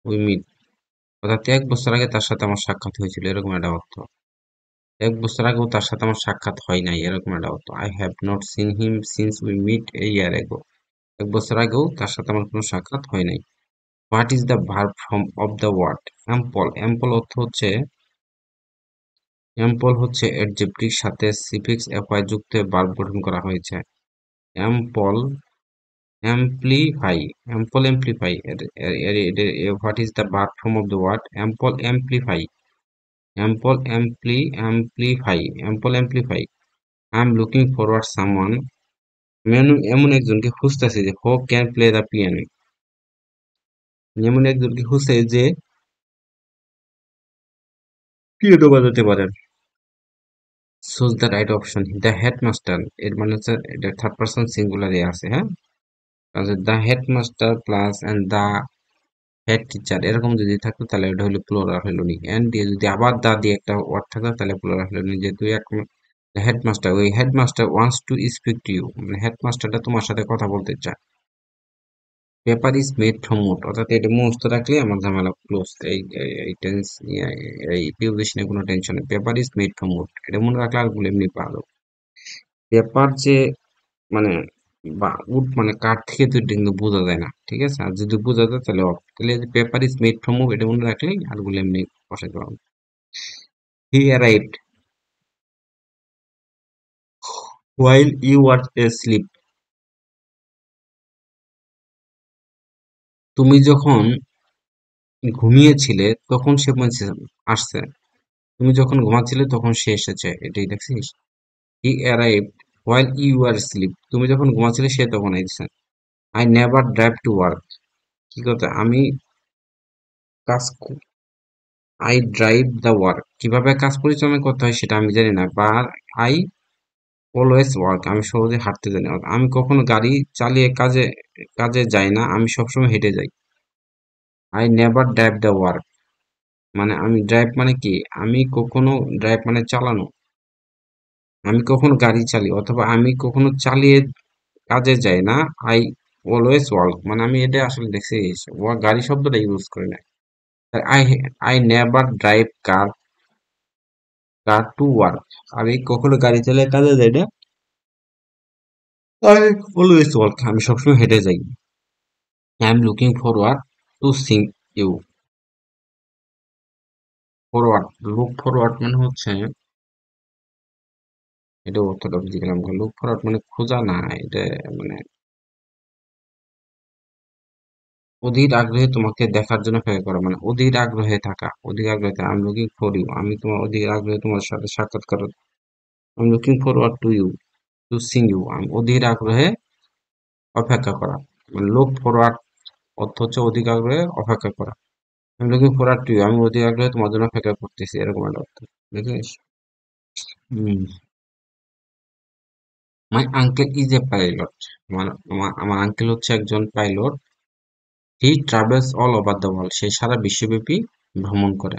উই মিট, অর্থাৎ 1 বছর আগে তার সাথে আমার সাক্ষাৎ হয়েছিল, এরকম একটা অর্থ। 1 বছর আগেও তার সাথে আমার সাক্ষাৎ হয় নাই, এরকম একটা অর্থ। I have not seen him since we meet a year ago. 1 বছর আগেও তার সাথে আমার কোনো সাক্ষাৎ হয় নাই। What is the verb form of the word ample? Ample অর্থ হচ্ছে, অ্যাম্পল হচ্ছে অ্যাডজেক্টিভের সাথে সিফিক্স এফআই যুক্ত হয়ে ভার্ব গঠন করা হয়েছে। Ample amplify, ample amplify. What is the verb form of the word? Ample amplify, ample amplify. I'm looking forward someone. আমি এমন একজনকে খুঁজতেছি যে হো ক্যান প্লে দ্য পিয়ানো। এমন একজনকে খুঁজছে যে পিয়ানো বাজাতে পারেন। Choose the right option. The headmaster, এর মানে হচ্ছে এটা থার্ড পারসন সিঙ্গুলারে আছে, হ্যাঁ। The headmaster plus and the head teacher, এরকম যদি থাকতো তাহলে ওটা হলো প্লুরাল হলো নি। এন্ড দিয়ে যদি আবার দা দিয়ে একটা ওয়ার্ড থাকতো তাহলে প্লুরাল হলো নি। যেহেতু এক হেডমাস্টার, ওই headmaster wants to speak to you, মানে হেডমাস্টারটা তোমার সাথে কথা বলতে চায়। Paper is made from wood, অর্থাৎ এটা মুখস্থ রাখলে আমার ঝামেলা ক্লোজ। এই টেন্স, এই প্রিপোজিশনে কোনো টেনশন নেই। Paper is made from wood, এটা মনে রাখলে আর গুলো এমনি ভালো। পেপার যে মানে বা উড মানে কাঠ থেকে তৈরি, কিন্তু বোঝা যায় না, ঠিক আছে। আর যদি বোঝা যায় তাহলে অফ, তাহলে paper is made from wood এটা মনে রাখলেই আর গুলো এমনি বসাইতে পারবো। He arrived while you are asleep, তুমি যখন ঘুমিয়েছিলে তখন সে আসছে। তুমি যখন ঘুমাচ্ছিলে তখন সে এসেছে, এটাই দেখছিস। He arrived while you are asleep, তুমি যখন ঘুমাচ্ছিলে সে তখন এসেছে। I never drive to work, কি কথা, আমি কাজ, আই ড্রাইভ দ্য ওয়ার্ক, কিভাবে কাজ পরিচালনা করতে হয় সেটা আমি জানি না। বা আই অলওয়েজ ওয়ার্ক, আমি সহজে হাঁটতে জানি। আমি কখনো গাড়ি চালিয়ে কাজে কাজে যাই না, আমি সবসময় হেঁটে যাই। I never drive the work, মানে আমি ড্রাইভ মানে কি, আমি কখনো, ড্রাইভ মানে চালানো, আমি কখনো গাড়ি চালিয়ে অথবা আমি কখনো চালিয়ে কাজে যাই না। আই অলওয়েজ ওয়ার্ক, মানে আমি এটা আসলে দেখছি, গাড়ি শব্দটা ইউজ করি না। I I never drive car car to work, আমি কখনো গাড়ি চালিয়ে কাজে যাই না। আই অলওয়েজ ওয়ার্ক, আমি সবসময় হেঁটে যাই। I am looking forward to seeing you. Forward, look forward মানে হচ্ছে, এটা অর্থটা বুঝে গেলাম। লুক ফরওয়ার্ড মানে খোঁজা না, এটা মানে অধীর আগ্রহে তোমাকে দেখার জন্য অপেক্ষা করা, মানে অধীর আগ্রহে থাকা, অধীর আগ্রহে থাকা। I am looking for you, আমি তোমার অধীর আগ্রহে তোমার সাথে সাক্ষাৎ করো। I am looking forward to you to seeing you, আমি অধীর আগ্রহে অপেক্ষা করা। মানে লুক ফরওয়ার্ড অর্থ হচ্ছে অধীর আগ্রহে অপেক্ষা করা। I am looking forward to you, আমি অধীর আগ্রহে তোমার জন্য অপেক্ষা করতেছি, এরকম একটা অর্থ, বুঝলিস। হম। My uncle is a pilot, আমার আঙ্কেল হচ্ছে একজন pilot. He travels all over the world, সে সারা বিশ্বব্যাপী ভ্রমণ করে।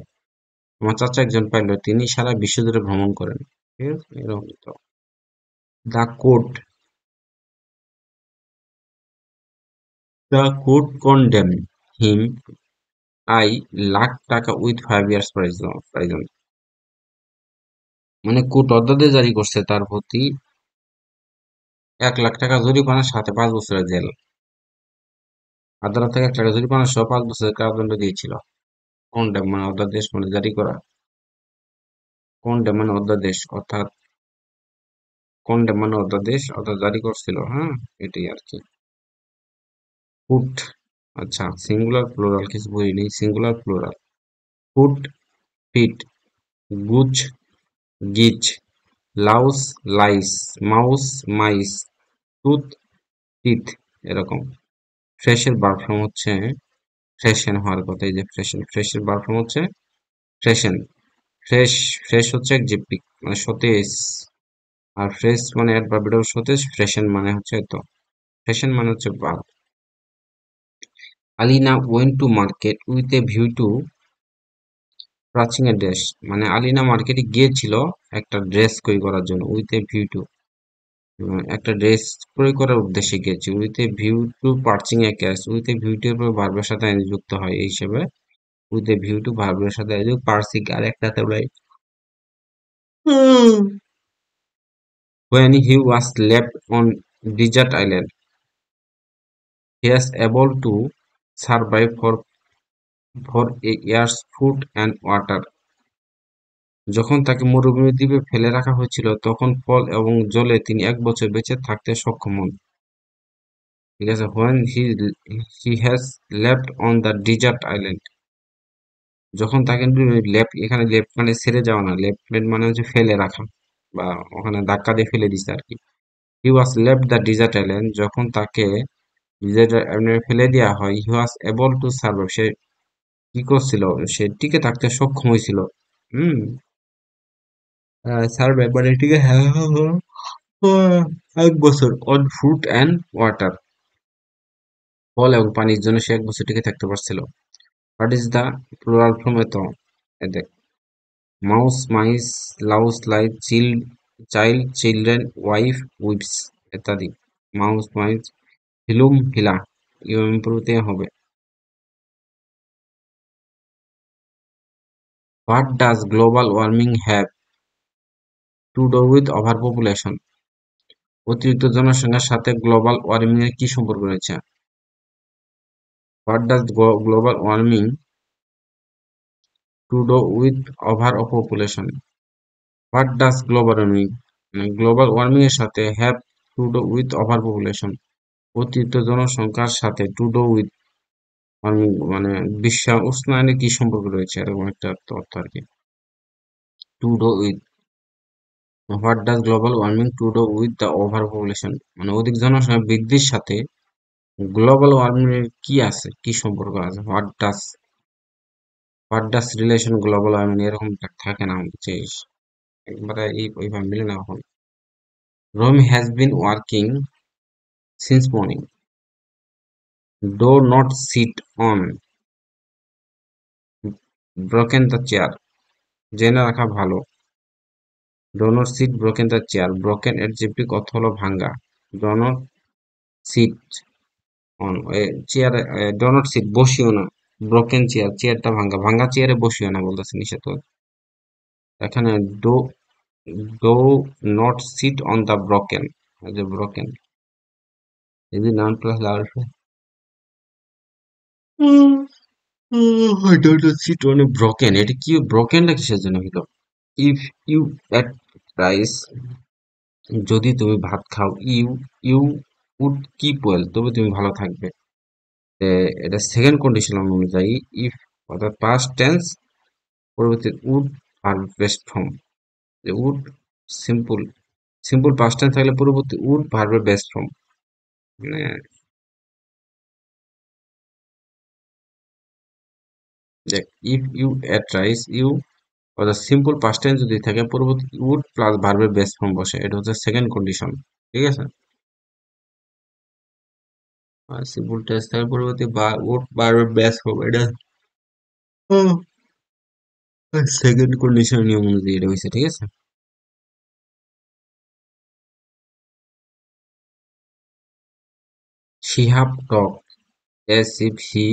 আমার চাচা একজন পাইলট, তিনি সারা বিশ্ব জুড়ে ভ্রমণ করেন। ঠিক আছে, এরকম তো। The court, the court condemn him I lakh টাকা উইথ 5 ইয়ার্স প্রাইজন, মানে কোর্ট অধ্যাদেশ জারি করছে তার প্রতি 1 লাখ টাকা জরিমানা সাথে 5 বছরের জেল। আদালত থেকে 1 লাখ জরিমানা সহ 5 বছরের কারাদণ্ড দিয়েছিল। কন্ডেম মানে অধ্যাদেশ, মানে জারি করা। কন্ডেম মানে অধ্যাদেশ, অর্থাৎ কন্ডেম মানে অধ্যাদেশ, অর্থাৎ জারি করছিল, হ্যাঁ, এটাই আর কি। ফুট, আচ্ছা, সিঙ্গুলার প্লুরাল কিছু বলিনি, singular plural. Foot, feet, goose, geese, louse, lice, mouse, mice, tooth, teeth, এরকম। ফ্রেশের ভার্ব ফর্ম হচ্ছে ফ্রেশেন হওয়ার কথা, এই যে ফ্রেশেন, ফ্রেশের ভার্ব ফর্ম হচ্ছে ফ্রেশেন। ফ্রেশ, ফ্রেশ হচ্ছে একজেক্টিভ মানে সতেজ, আর ফ্রেশ মানে অ্যাডভার্ব, এটাও সতেজ। ফ্রেশেন মানে হচ্ছে তো, ফ্রেশেন মানে হচ্ছে verb. Alina went to market with a view to purchasing a dress, মানে আলিনা মার্কেটে গিয়েছিল একটা ড্রেস ক্রয় করার জন্য, উইথ এ ভিউ টু একটা ড্রেস ক্রয় করার উদ্দেশ্যে গেছি, with a view to purchasing a cash. With a ভিউটির উপর ভার্বের সাথে যুক্ত হয় এই হিসেবে উইথ এ ভিউ টু ভার্বের সাথে পার্সিং আর একটাতে নাই। When he was left on desert island, he was able to survive for a year's food and water. যখন তাকে মরুভূমি দ্বীপে ফেলে রাখা হয়েছিল, তখন ফল এবং জলে তিনি 1 বছর বেঁচে থাকতে সক্ষম হন। ঠিক আছে, when he has left on the desert island, যখন তাকে লেফট, এখানে লেফট মানে ছেড়ে যাওয়া না, লেফট মানে হচ্ছে ফেলে রাখা বা ওখানে ধাক্কা দিয়ে ফেলে দিছে আর কি। He was left the desert island, যখন তাকে ডিজার্ট আইল্যান্ডে ফেলে দেওয়া হয়, he was able to survive, সে কি করছিল, সে টিকে থাকতে সক্ষম হয়েছিল। হুম, সার্ভাইভ মানে টিকে 1 বছর অন ফুড অ্যান্ড ওয়াটার, ফল এবং পানির জন্য সে 1 বছর টিকে থাকতে পারছিল। What is the plural form? এত দেখ, mouse, mice, louse, light, child, children, wife, wifes ইত্যাদি। মাউস, মাইস, হিলুম, হিলা, ইম্প্রুভতে হবে। What does global warming have to do with overpopulation? অতিরিক্ত জনসংখ্যার সাথে গ্লোবাল ওয়ার্মিং এর কি সম্পর্ক রয়েছে? What does global warming to do with overpopulation? What does global warming global warming এর সাথে have to do with overpopulation? অতিরিক্ত জনসংখ্যার সাথে to do with ওয়ার্মিং মানে বিশ্ব উষ্ণায়নের কি সম্পর্ক রয়েছে, এরকম একটা তথ্য আর কি। To do with, what does global warming to do with the over population, মানে অধিক জনসংখ্যা বৃদ্ধির সাথে গ্লোবাল ওয়ার্মিং এর কি আছে, কি সম্পর্ক আছে? What does relation global warming, এরকম থাকে না বুঝছিস, একবারে ওইভাবে মিলে না এখন। Rome has been working since morning, do not sit on broken the chair, জেনে রাখা ভালো। Do not sit broken the chair, broken এর যেটি অর্থ হলো ভাঙ্গা। Do not sit on chair, do not sit বসিও না, ব্রোকেন চেয়ার, চেয়ারটা ভাঙ্গা, ভাঙ্গা চেয়ারে বসিও না বলতেছে নিষেধ। এখানে do do not sit on the broken, যে ব্রোকেন এই যে noun plus do not sit on broken, এটা কি ব্রোকেনটা কিসের জন্য হলো? ইফ ইউ এট রাইস, যদি তুমি ভাত খাও, you you would keep well, তবে তুমি ভালো থাকবে। এটা সেকেন্ড কন্ডিশন অনুযায়ী ইফ অর্থাৎ পাস্ট টেন্স, পরবর্তী উড আর বেস্ট ফর্ম, যে would simple, simple past tense থাকলে পরবর্তী উড ভার্বের বেস্ট ফর্ম। মানে দেখ, if you ate rice, you অর্থাৎ সিম্পল পাস্ট টেন্স যদি থাকে পরবর্তী উড প্লাস ভার্বের বেস্ট ফর্ম বসে, এটা হচ্ছে সেকেন্ড কন্ডিশন। ঠিক আছে, আর সিম্পল টেন্স থাকে পরবর্তী উড ভার্বের বেস্ট ফর্ম, এটা সেকেন্ড কন্ডিশন নিয়ম অনুযায়ী এটা হয়েছে। ঠিক আছে, Shihab talk as if he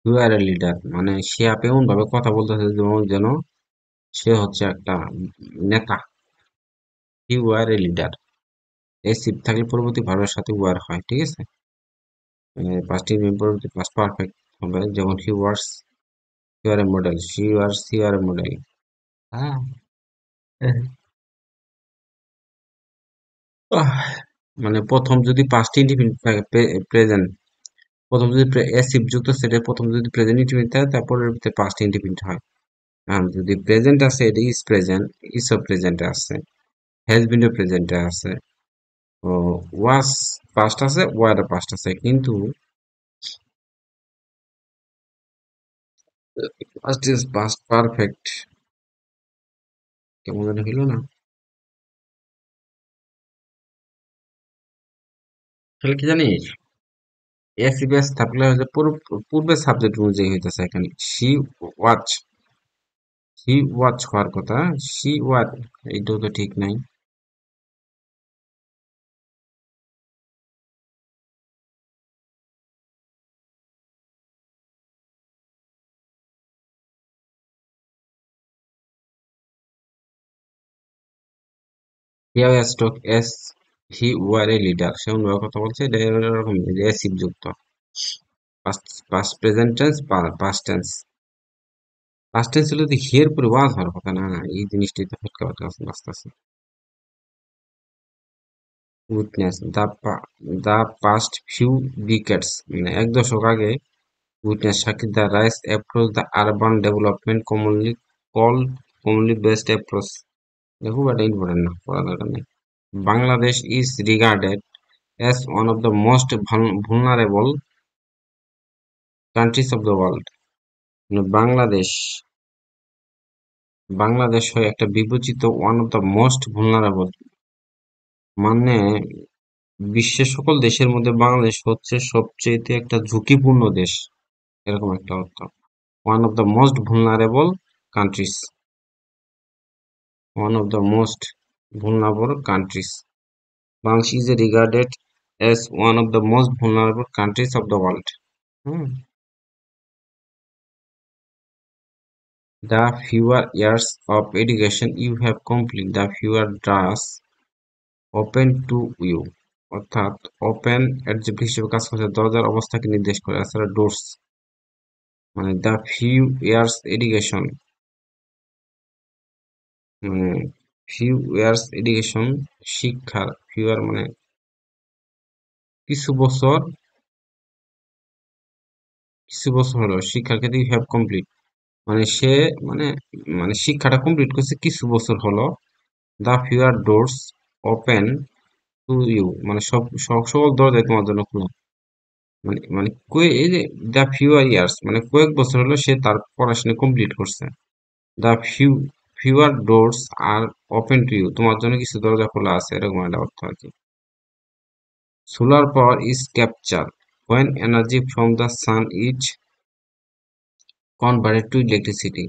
you are a leader, মানে শিহাব এমন ভাবে কথা বলতেছে যেমন যেন সে হচ্ছে একটা নেতা। You are a leader, as if থাকলে পরবর্তী ভার্বের সাথে ওয়ার হয়। ঠিক আছে, পাঁচটি পরবর্তী পাঁচ পারফেক্ট হবে, যেমন he were, you are a model, she were, you are a model. হ্যাঁ, আহ, মানে প্রথম যদি পাঁচটি ইন্ডিপেন্ডেন্ট থাকে প্রেজেন্ট, প্রথম যদি এসিভ যুক্ত সেটা প্রথম যদি প্রেজেন্ট ইন্ডিপেন্ডেন্ট থাকে তারপরে পাঁচটি ইন্ডিপেন্ডেন্ট হয়। যদি প্রেজেন্ট আছে এটা ইজ প্রেজেন্ট, ইজ অফ প্রেজেন্টে আছে, হ্যাজ বিন প্রেজেন্টে আছে, ও ওয়াজ পাস্ট আছে, ওয়ার পাস্ট আছে, কিন্তু পাস্ট ইজ পাস্ট পারফেক্ট, কেমন যেন হইল না। তাহলে কি জানিস, এসিবিএস থাকলে হচ্ছে পূর্বের সাবজেক্ট অনুযায়ী হইতেছে এখানে ওয়াচ শি ওয়াচ হওয়ার কথা, শি ওয়াচ, এইটাও তো ঠিক নাই। Here stock as he were a leader, সে অন্যভাবে কথা বলছে, এটা এরকম রেসিভ যুক্ত। Past present tense, past tense. Past tense হলে তো হিয়ার পরে ওয়াজ হওয়ার কথা না, এই জিনিসটাই তো ফটকা ফটকা আসতেছে। উইটনেস, দ্য পাস্ট ফিউ ডিকেডস, মানে এক দশক আগে, উইটনেস সাক্ষী the rice approach the urban development commonly best approach. খুব একটা ইম্পর্টেন্ট না, পড়া দরকার নেই। Bangladesh is regarded as one of the most vulnerable countries of the world. মানে বাংলাদেশ হয় একটা বিবেচিত one of the most vulnerable, মানে বিশ্বের সকল দেশের মধ্যে বাংলাদেশ হচ্ছে সবচেয়ে একটা ঝুঁকিপূর্ণ দেশ, এরকম একটা অর্থ। One of the most vulnerable countries, one of the most vulnerable countries. Bangladesh is regarded as one of the most vulnerable countries of the world. Hmm. The fewer years of education you have completed, the fewer doors open to you. অর্থাৎ open adjective হিসেবে কাজ করছে, দরজার অবস্থাকে নির্দেশ করে। এছাড়া doors মানে দ্য ফিউ ইয়ার্স এডুকেশন, মানে ফিউ ইয়ার্স এডুকেশন শিক্ষার, ফিউয়ার মানে কিছু বছর, হলো শিক্ষার ক্ষেত্রে ইউ হ্যাভ কমপ্লিট, মানে সে মানে মানে শিক্ষাটা কমপ্লিট করছে কিছু বছর হলো। The fewer doors open to you, মানে সকল দরজায় তোমার জন্য খোলা। মানে এই যে দ্য ফিউয়ার ইয়ার্স মানে কয়েক বছর হলো সে তার পড়াশোনা কমপ্লিট করছে। The fewer doors are open to you, তোমার জন্য কিছু দরজা খোলা আছে, এরকম একটা অর্থ আর কি। Solar power is capture when energy from the sun is converted to electricity.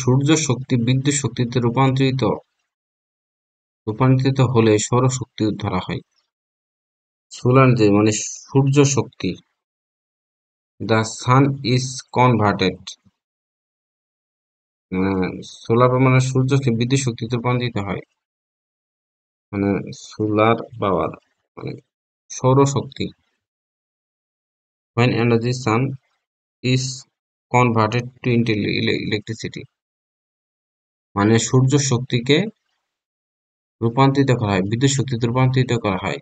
সূর্য শক্তি বিদ্যুৎ শক্তিতে রূপান্তরিত হলে সৌরশক্তি ধরা হয়। সোলার যে মানে সূর্য শক্তি, the sun is converted, solar মানে সূর্যকে বিদ্যুৎ শক্তিতে রূপান্তরিত হয়, মানে সোলার পাওয়ার মানে সৌরশক্তি। when energy sun is converted to into electricity, মানে সূর্য শক্তিকে রূপান্তরিত করা হয়, বিদ্যুৎ শক্তিতে রূপান্তরিত করা হয়।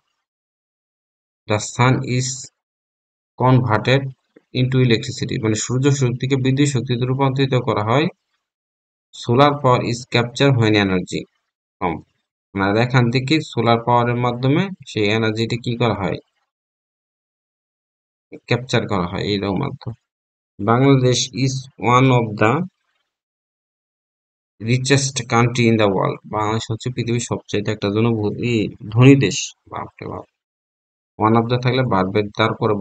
the sun is converted into electricity, মানে সূর্য শক্তিকে বিদ্যুৎ শক্তিতে রূপান্তরিত করা হয়। Solar power is capture when energy from, মানে এখান থেকে সোলার পাওয়ারের মাধ্যমে সেই এনার্জিটা কি করা হয়, ক্যাপচার করা হয় এইরকম অর্থ। Bangladesh is one of the richest country in the world, Bangladesh হচ্ছে পৃথিবীর সবচেয়ে একটা ধনী দেশ। বাপরে বাপ, ওয়ান অফ দ্য থাকলে ভার্বের তারপরে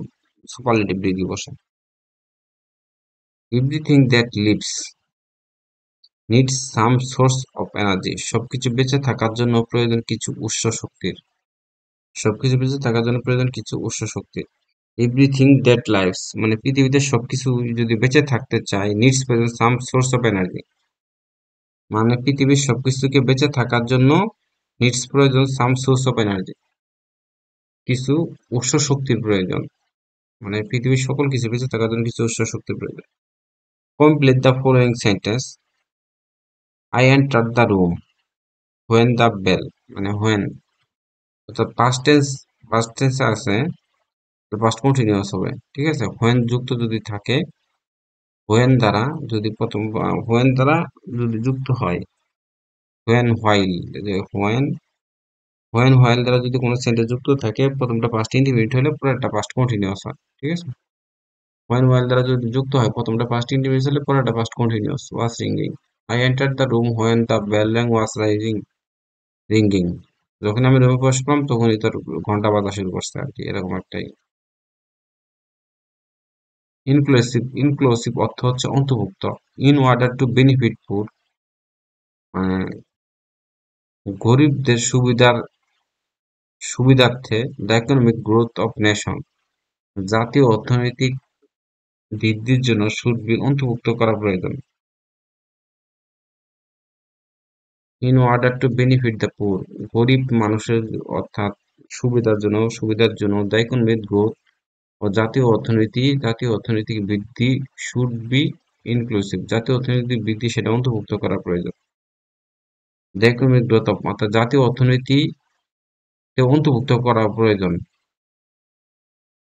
সুপারলেটিভ ডিগ্রি বসে। Everything that lives needs some source of energy, সবকিছু বেঁচে থাকার জন্য প্রয়োজন কিছু উৎস শক্তির, সবকিছু বেঁচে থাকার জন্য প্রয়োজন কিছু উৎস শক্তির। এভরিথিং দ্যাট লাইভস মানে পৃথিবীতে সবকিছু যদি বেঁচে থাকতে চায়, নিডস প্রয়োজন সাম সোর্স অফ এনার্জি, মানে পৃথিবীর সবকিছুকে বেঁচে থাকার জন্য নিডস প্রয়োজন সাম সোর্স অফ এনার্জি, কিছু উৎস শক্তির প্রয়োজন, মানে পৃথিবীর সকল কিছু বেঁচে থাকার জন্য কিছু উৎস শক্তির প্রয়োজন। Complete the following sentence. I enter the room when the bell, মানে হোয়েন, অর্থাৎ পাস্ট টেন্স আছে, পাস্ট কন্টিনিউয়াস হবে, ঠিক আছে। হোয়েন যুক্ত যদি থাকে, হোয়েন দ্বারা যদি হোয়েন দ্বারা যদি যুক্ত হয়, হোয়েন হোয়াইল, যে হোয়েন হোয়াইল দ্বারা যদি কোনো সেন্টেন্স যুক্ত থাকে, প্রথমটা পাস্ট ইন্ডিফিনিট হলে পরেরটা পাস্ট কন্টিনিউয়াস হয়, ঠিক আছে। হোয়েন হোয়াইল দ্বারা যদি যুক্ত হয়, প্রথমটা পাস্ট ইন্ডিফিনিট হলে পরেরটা past continuous. Was ringing, I entered the room when the bell rang was ringing, যখন আমি রুমে প্রবেশ করলাম তখনই তোর ঘন্টা বাজা শুরু করছে আর কি, এরকম একটাই। ইনক্লুসিভ অর্থ হচ্ছে অন্তর্ভুক্ত। In order to benefit food, মানে গরিবদের সুবিধার্থে, the economic growth of nation, জাতীয় অর্থনৈতিক বৃদ্ধির জন্য, শুড বি অন্তর্ভুক্ত করা প্রয়োজন। In order to benefit the poor, গরিব মানুষের অর্থাৎ সুবিধার জন্য দ্য ইকোনমিক গ্রোথ ও জাতীয় অর্থনৈতিক বৃদ্ধি শুড বি ইনক্লুসিভ, জাতীয় অর্থনৈতিক বৃদ্ধি সেটা অন্তর্ভুক্ত করা প্রয়োজন। দ্য ইকোনমিক গ্রোথ অর্থাৎ জাতীয় অর্থনীতিতে অন্তর্ভুক্ত করা প্রয়োজন,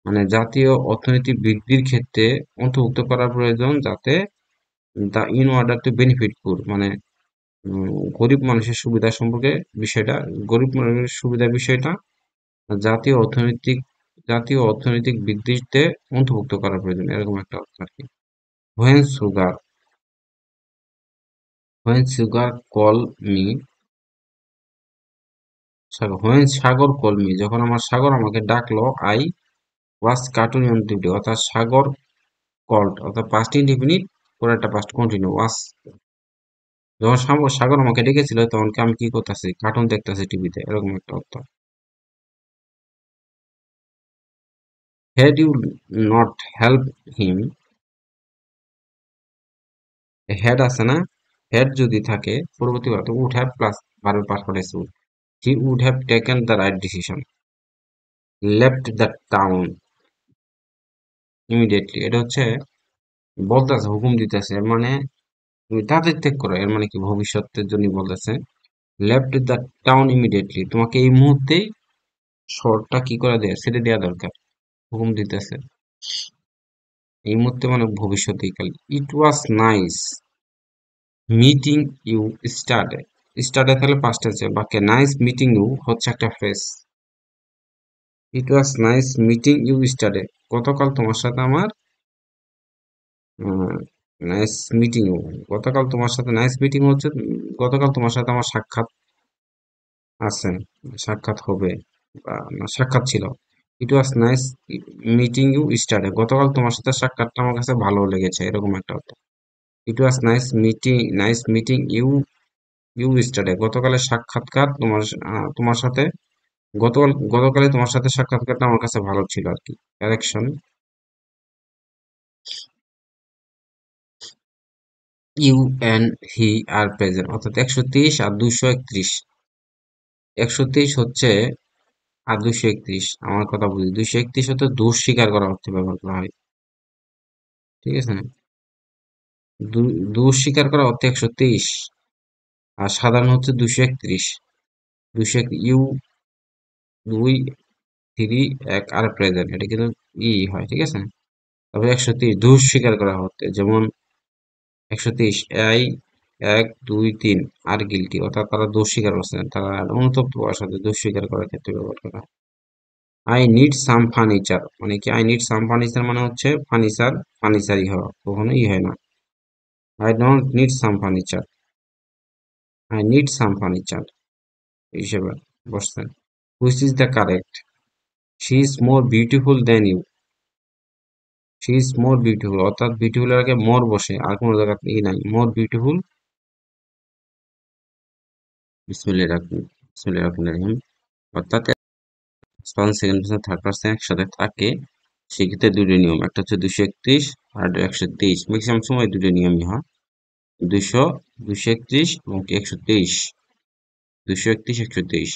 মানে জাতীয় অর্থনীতি বৃদ্ধির ক্ষেত্রে অন্তর্ভুক্ত করা প্রয়োজন, যাতে the in order to benefit poor, মানে গরিব মানুষের সুবিধা সম্পর্কে বিষয়টা, গরিব মানুষের সুবিধা বিষয়টা জাতীয় অর্থনৈতিক জাতীয় অর্থনৈতিক বৃদ্ধিতে অন্তর্ভুক্ত করা প্রয়োজন, এরকম একটা অর্থ আর কি। When sugar when sugar call me when Sagar call me, যখন আমার সাগর আমাকে ডাকলো, I was cartoon on duty, অর্থাৎ সাগর কল্ড অর্থাৎ পাস্ট ইনডিফিনিট পরে একটা পাস্ট কন্টিনিউ ওয়াজ, যখন সাগর আমাকে ডেকেছিল তখন আমি কি করতেছি, কার্টুন দেখতেছি টিভিতে, এরকম একটা অর্থ। Had you not help him, had আছে না, হ্যাড যদি থাকে পরবর্তী বার, তো উড হ্যাভ প্লাস ভার্বের past participle, he would have taken the right decision. Left the town immediately, এটা হচ্ছে বলতেছে, হুকুম দিতেছে, মানে তুমি তাড়াতাড়ি ত্যাগ করো, এর মানে কি ভবিষ্যতের জন্য বলতেছে। লেফট দ্য টাউন ইমিডিয়েটলি, তোমাকে এই মুহূর্তেই শহরটা কি করে দেয়, ছেড়ে দেওয়া দরকার, হুকুম দিতেছে। এই মুহূর্তে মানে ভবিষ্যতেই কাল। It was nice meeting you yesterday, yesterday তাহলে পাস্ট আছে, বাকি নাইস মিটিং ইউ হচ্ছে একটা phrase. It was nice meeting you yesterday, গতকাল তোমার সাথে আমার নাইস মিটিং ইউ, গতকাল তোমার সাথে নাইস মিটিং হচ্ছে, গতকাল তোমার সাথে আমার সাক্ষাৎ আছে, সাক্ষাৎ হবে, বা না, সাক্ষাৎ ছিল। It was nice meeting you yesterday, গতকাল তোমার সাথে সাক্ষাৎটা আমার কাছে ভালো লেগেছে, এরকম একটা অর্থ। It was nice meeting you yesterday, গতকালের সাক্ষাৎকার তোমার সাথে, গতকালে তোমার সাথে সাক্ষাৎকারটা আমার কাছে ভালো ছিল আর কি। Correction, you and he are present, অর্থাৎ 123 আর 231, 123 হচ্ছে আর 231, আমার কথা বুঝি, 231 হচ্ছে দোষ স্বীকার করা অর্থে ব্যবহার করা হয়, ঠিক আছে না, দোষ স্বীকার করা অর্থে 123, আর সাধারণ হচ্ছে 231, 201, ইউ, 2, 3, 1 আর প্রেজেন্ট, এটা কিন্তু হয়, ঠিক আছে। তারপরে 130 দোষ স্বীকার করা হতে, যেমন 130 আই, 1, 2, 3 আর গিলটি, অর্থাৎ তারা দোষ স্বীকার করছেন, তারা অনুতপ্ত হওয়ার সাথে দোষ স্বীকার করার ক্ষেত্রে ব্যবহার করা হয়। আই নিড সাম ফার্নিচার, মানে কি, আই নিড সাম ফার্নিচার মানে হচ্ছে ফার্নিচারই হওয়া, কখনো হয় না। I don't need some furniture, I need some furniture হিসেবে বসছেন। Which is the correct, she is more beautiful than you, she is more beautiful, অর্থাৎ বিউটিফুল এর আগে মোর বসে, আর কোনো জায়গা নাই, মোর বিউটিফুল। বিসমিল্লাহির রহমানির রহিম, অর্থাৎ first second person third person একসাথে থাকে, সেক্ষেত্রে দুটো নিয়ম, একটা হচ্ছে 231 আর 123, ম্যাক্সিমাম সময় দুটো নিয়মই হয়, 200, 231 এবং 123, 231, 123।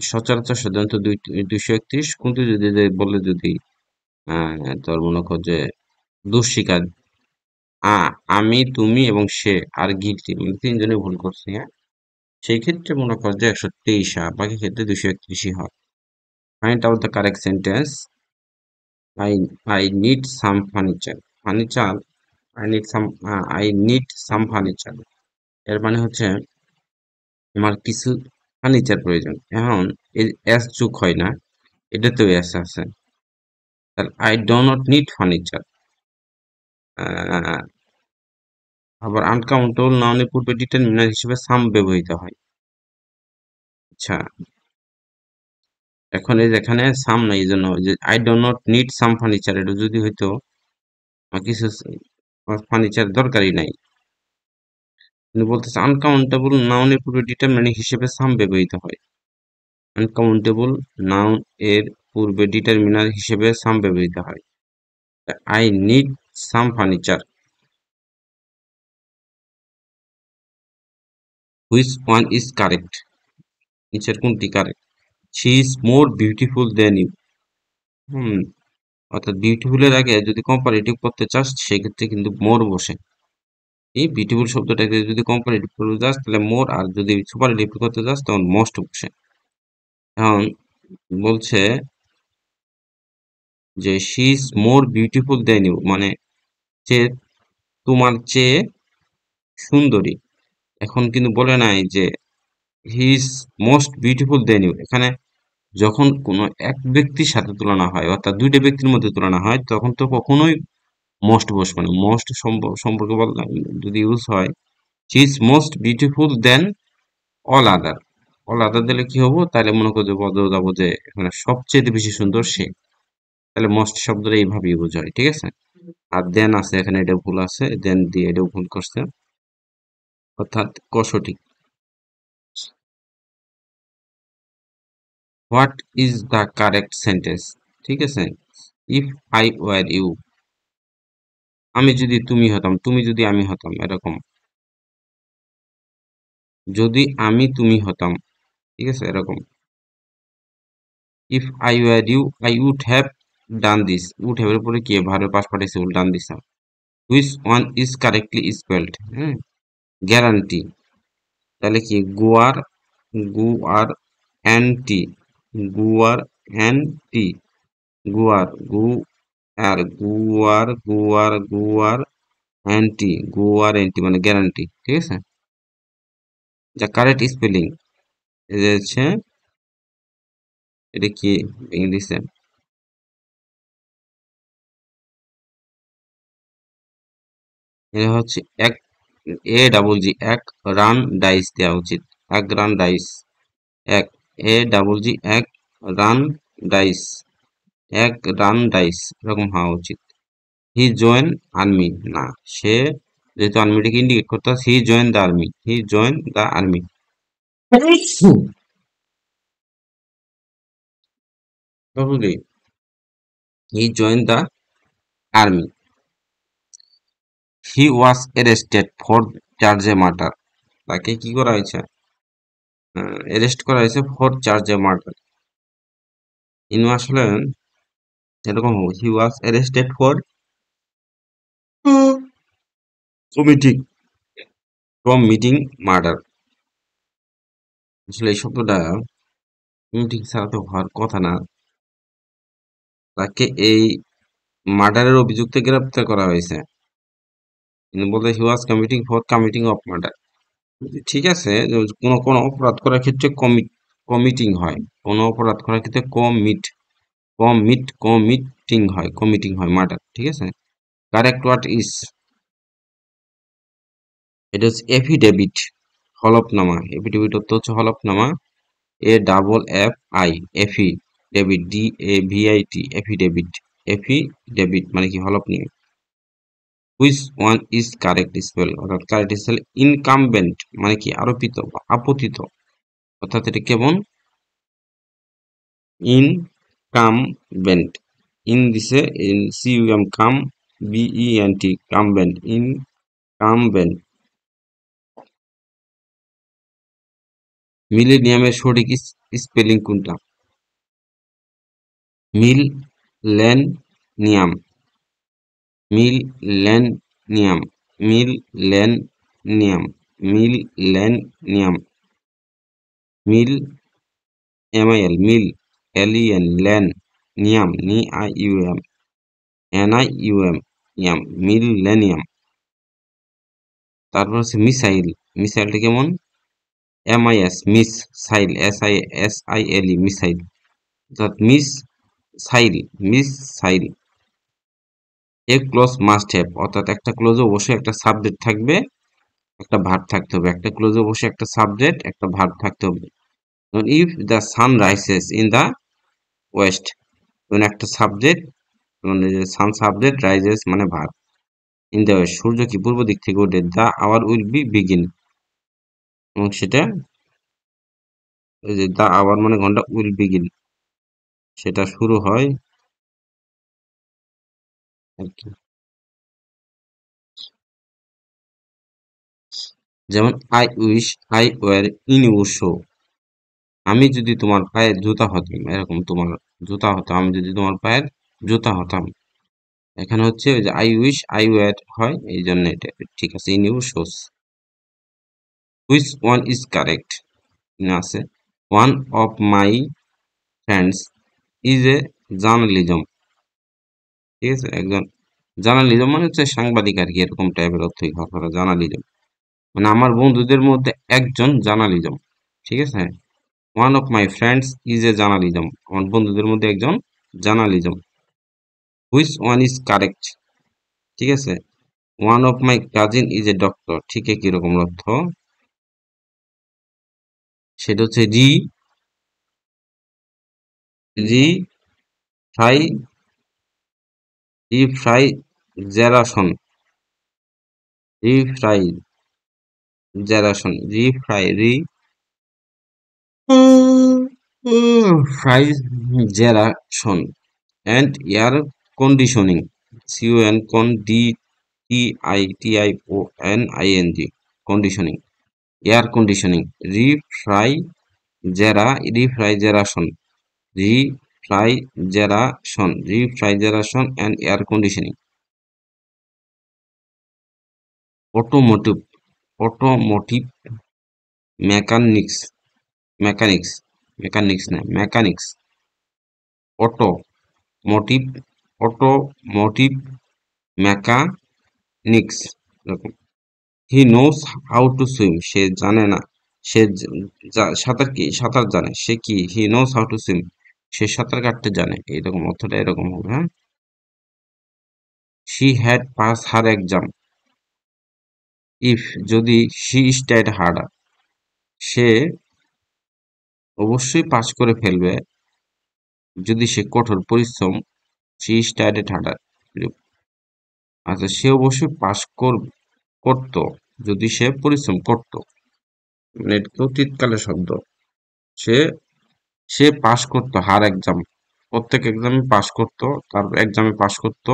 সচরাচর সাধারণত 231 কিন্তু যদি বলে, যদি তোর মনে কর যে দোষ স্বীকার, আমি, তুমি এবং সে আর গিলটি, মানে তিনজনে ভুল করছি, হ্যাঁ, সেই ক্ষেত্রে মনে কর যে 123 হয়, বাকি ক্ষেত্রে 231 হয়। Find out the correct sentence. I I need some furniture, furniture, I need some furniture, এর মানে হচ্ছে আমার কিছু ফার্নিচার প্রয়োজন। এখন এস যোগ হয় না, এটাতেও এস আছে, তাহলে I do not need furniture. আবার আনকাউন্টেবল নাউনের পূর্বে ডিটারমিনার হিসেবে সাম ব্যবহৃত হয়। আচ্ছা, এখন এই যেখানে সাম নাই, এই জন্য যে I do not need some furniture, এটা যদি হইতো আমার কিছু ফার্নিচার দরকারই নাই, কিন্তু বলতেছে আনকাউন্টেবল নাউনের পূর্বে ডিটারমিনার হিসেবে সাম ব্যবহৃত হয়। আনকাউন্টেবল নাউন এর পূর্বে ডিটারমিনার হিসেবে সাম ব্যবহৃত হয়। I need some furniture. Which one is correct? নিচের কোনটি correct? She is more beautiful than you. হুম, অর্থাৎ বিউটিফুলের আগে যদি কম্পারেটিভ করতে চাস সেক্ষেত্রে কিন্তু মোর বসে। এই বিউটিফুল শব্দটাকে যদি কম্পারেটিভ করতে চাস তাহলে মোর, আর যদি সুপারলেটিভ করতে চাস তখন মোস্ট বসে। এখন বলছে যে she is more beautiful than you, মানে যে তোমার চেয়ে সুন্দরী। এখন কিন্তু বলে নাই যে he is most beautiful than you. এখানে যখন কোনো এক ব্যক্তির সাথে তুলনা হয় অর্থাৎ দুইটা ব্যক্তির মধ্যে তুলনা হয় তখন তো কখনোই মোস্ট বসবে না। মোস্ট সম্পর্কে যদি ইউজ হয়, she is most beautiful then all other. All other দিলে কি হবো? তাহলে মনে করতে বলতে যাবো যে এখানে সবচেয়ে বেশি সুন্দর সে। তাহলে মোস্ট শব্দটা এইভাবেই বোঝায়, ঠিক আছে? আর দেন আছে এখানে, এটা ভুল আছে, দেন দিয়ে এটাও ভুল করছে, অর্থাৎ ক সঠিক। What is the correct sentence? ঠিক আছে, ইফ আই ওয়ার ইউ, আমি যদি তুমি হতাম, তুমি যদি আমি হতাম, এরকম। যদি আমি তুমি হতাম, ঠিক আছে, এরকম। If I were you I would have done this. Would have এর উপরে কি ভার্বের past participle done this. Which one is correctly spelled? হ্যাঁ, গ্যারান্টি। তাহলে কি গুয়ার, গুয়ার অ্যান্টি, গুয়ার অ্যান্টি, গুয়ার গু আর গুয়ার গুয়ার গুয়ার অ্যান্টি, গুয়ার অ্যান্টি মানে গ্যারান্টি, ঠিক আছে। যা কারেক্ট স্পেলিং, এটা হচ্ছে, এটা কি ইংলিশে, এটা হচ্ছে এক, এ ডাবল জি, এক রান ডাইস দেওয়া উচিত। এক রান ডাইস, এক, এ ডাবল জি, এক রান ডাইস, এক রান ডাইস, এরকম হওয়া উচিত। হি জয়েন আর্মি, না, সে যেহেতু আর্মিটাকে ইন্ডিকেট করতে হয়, he join the army, he join the army. তাহলে he join the army. He was arrested for charge murder, তাকে কি করা হয়েছে? অ্যারেস্ট করা হয়েছে ফর চার্জে মার্টার। ইনু আসলে এরকম হবে, he was arrested for committing, from meeting murder. আসলে এই শব্দটা কমিটিং ছাড়া তো হওয়ার কথা না। তাকে এই মার্ডারের অভিযুক্তে গ্রেপ্তার করা হয়েছে, কিন্তু বলতে he was committing for committing of murder. ঠিক আছে, যে কোনো কোনো অপরাধ করার ক্ষেত্রে কমিটিং হয়, কোনো অপরাধ করার ক্ষেত্রে কমিটিং হয় মার্ডার, ঠিক আছে। কারেক্ট ওয়ার্ড ইজ, এটা হচ্ছে এফিডেভিট, হলফনামা। এফিডেভিট অর্থ হচ্ছে হলফনামা। A double F I, affidavit, D A V I T, affidavit. Affidavit মানে কি? হলফনামা। Which one is correct spell, অর্থাৎ কারেক্ট স্পেল ইনকামবেন্ট মানে কি? আরোপিত বা আপতিত, অর্থাৎ এটা কেমন? ইনকামবেন্ট, ইন দিছে, in C U M cum, B E N T, cumbent, incumbent. মিলেনিয়ামের সঠিক স্পেলিং কোনটা? Millennium, millennium, millennium, millennium, mil, M I L, mil, L E N, len, nium, নি I U M, N I U M, ium, millennium. তারপর হচ্ছে missile. মিসাইলটা কেমন? M I S, miss, sile, S I L E, missile, অর্থাৎ miss sile, miss sile. A close must have, অর্থাৎ একটা ক্লোজে অবশ্যই একটা সাবজেক্ট থাকবে, একটা ভার্ব থাকতে হবে। একটা ক্লোজে অবশ্যই একটা সাবজেক্ট, একটা ভার্ব থাকতে হবে। If the sun rises in the west, মানে একটা সাবজেক্ট, মানে সান সাবজেক্ট, রাইজেস মানে ভার্ব। ইন দ্য ওয়েস্ট, সূর্য কি পূর্ব দিক থেকে ওঠে, the hour will be begin, এবং সেটা, ওই যে দ্য আওয়ার মানে ঘন্টা, উইল বিগিন সেটা শুরু হয় আর কি। যেমন I wish I war in your show. আমি যদি তোমার পায়ের জুতা হতাম, এরকম তোমার জুতা হতাম, আমি যদি তোমার পায়ের জুতা হতাম। এখানে হচ্ছে ওই যে আই উইশ আই ওয়ার হয়, এই জন্য এটা ঠিক আছে। In your shoes. Which one is correct আছে। One of my friends is a journalism. ঠিক আছে, একজন জার্নালিজম মানে হচ্ছে সাংবাদিক আর কি, এরকম টাইপের অর্থই কথা জার্নালিজম। মানে আমার বন্ধুদের মধ্যে একজন জার্নালিজম। ঠিক আছে, one of my friends is a journalism, আমার বন্ধুদের মধ্যে একজন journalism. Which one is correct. ঠিক আছে, one of my cousin is a doctor. ঠিক একই রকম অর্থ। সেটা হচ্ছে re re fry refrigeration refrigeration refrigeration and air conditioning. CON con DTITIONING conditioning, air conditioning. Refrigeration refrigeration and air conditioning. Automotive automotive mechanics mechanics mechanics না mechanics. Automotive automotive mechanics এরকম। He knows how to swim, সে জানে না, সে সাঁতার জানে, সে কি হি knows how to swim, সে সাঁতার কাটতে জানে, এইরকম অর্থটা এরকম হবে। হ্যাঁ, she had pass her exam if, যদি শি স্টাইড হার্ডার, সে অবশ্যই পাস করে ফেলবে যদি সে কঠোর পরিশ্রম। শি স্টাইডেড হার্ডার, আচ্ছা সে অবশ্যই করতো যদি সে পরিশ্রম করতো, মানে এটা অতীতকালের শব্দ। সে সে পাস করতো হার এক্সাম, প্রত্যেক এক্সামে পাস করতো, তারপর এক্সামে পাস করতো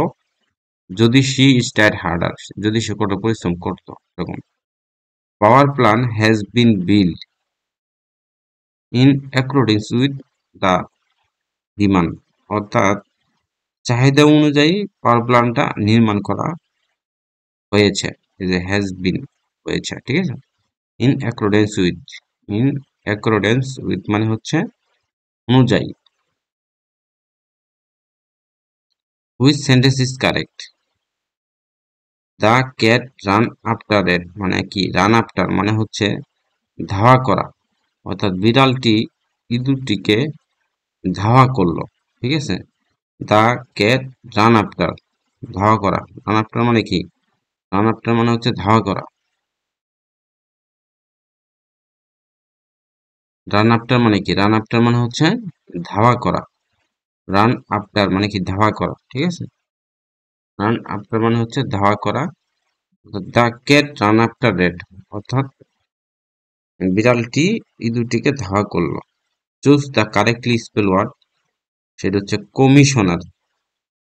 যদি শি স্টাইড হার্ডার, যদি সে কঠোর পরিশ্রম করতো এরকম। পাওয়ার plan has been build in accordance with the demand, অর্থাৎ চাহিদা অনুযায়ী পাওয়ার প্ল্যান্টটা নির্মাণ করা হয়েছে। এই যে হ্যাজ বিন হয়েছে, ঠিক আছে। In accordance with, in accordance with মানে হচ্ছে অনুযায়ী। Which sentence is correct. The cat ran after এর মানে কি, রান আফটার মানে হচ্ছে ধাওয়া করা, অর্থাৎ বিড়ালটি ইঁদুরটিকে ধাওয়া করলো। ঠিক আছে, দ্য ক্যাট রান আফটার, ধাওয়া করা। রান আফটার মানে কি, রান আফটার মানে হচ্ছে ধাওয়া করা। রান আফটার মানে কি, রান আফটার মানে হচ্ছে ধাওয়া করা। রান আফটার মানে কি, ধাওয়া করা। ঠিক আছে, রান আফটার মানে হচ্ছে ধাওয়া করা। The cat ran after rat, অর্থাৎ বিড়ালটি ইঁদুরটিকে ধাওয়া করলো। Choose the correctly spell word, সেটা হচ্ছে কমিশনার।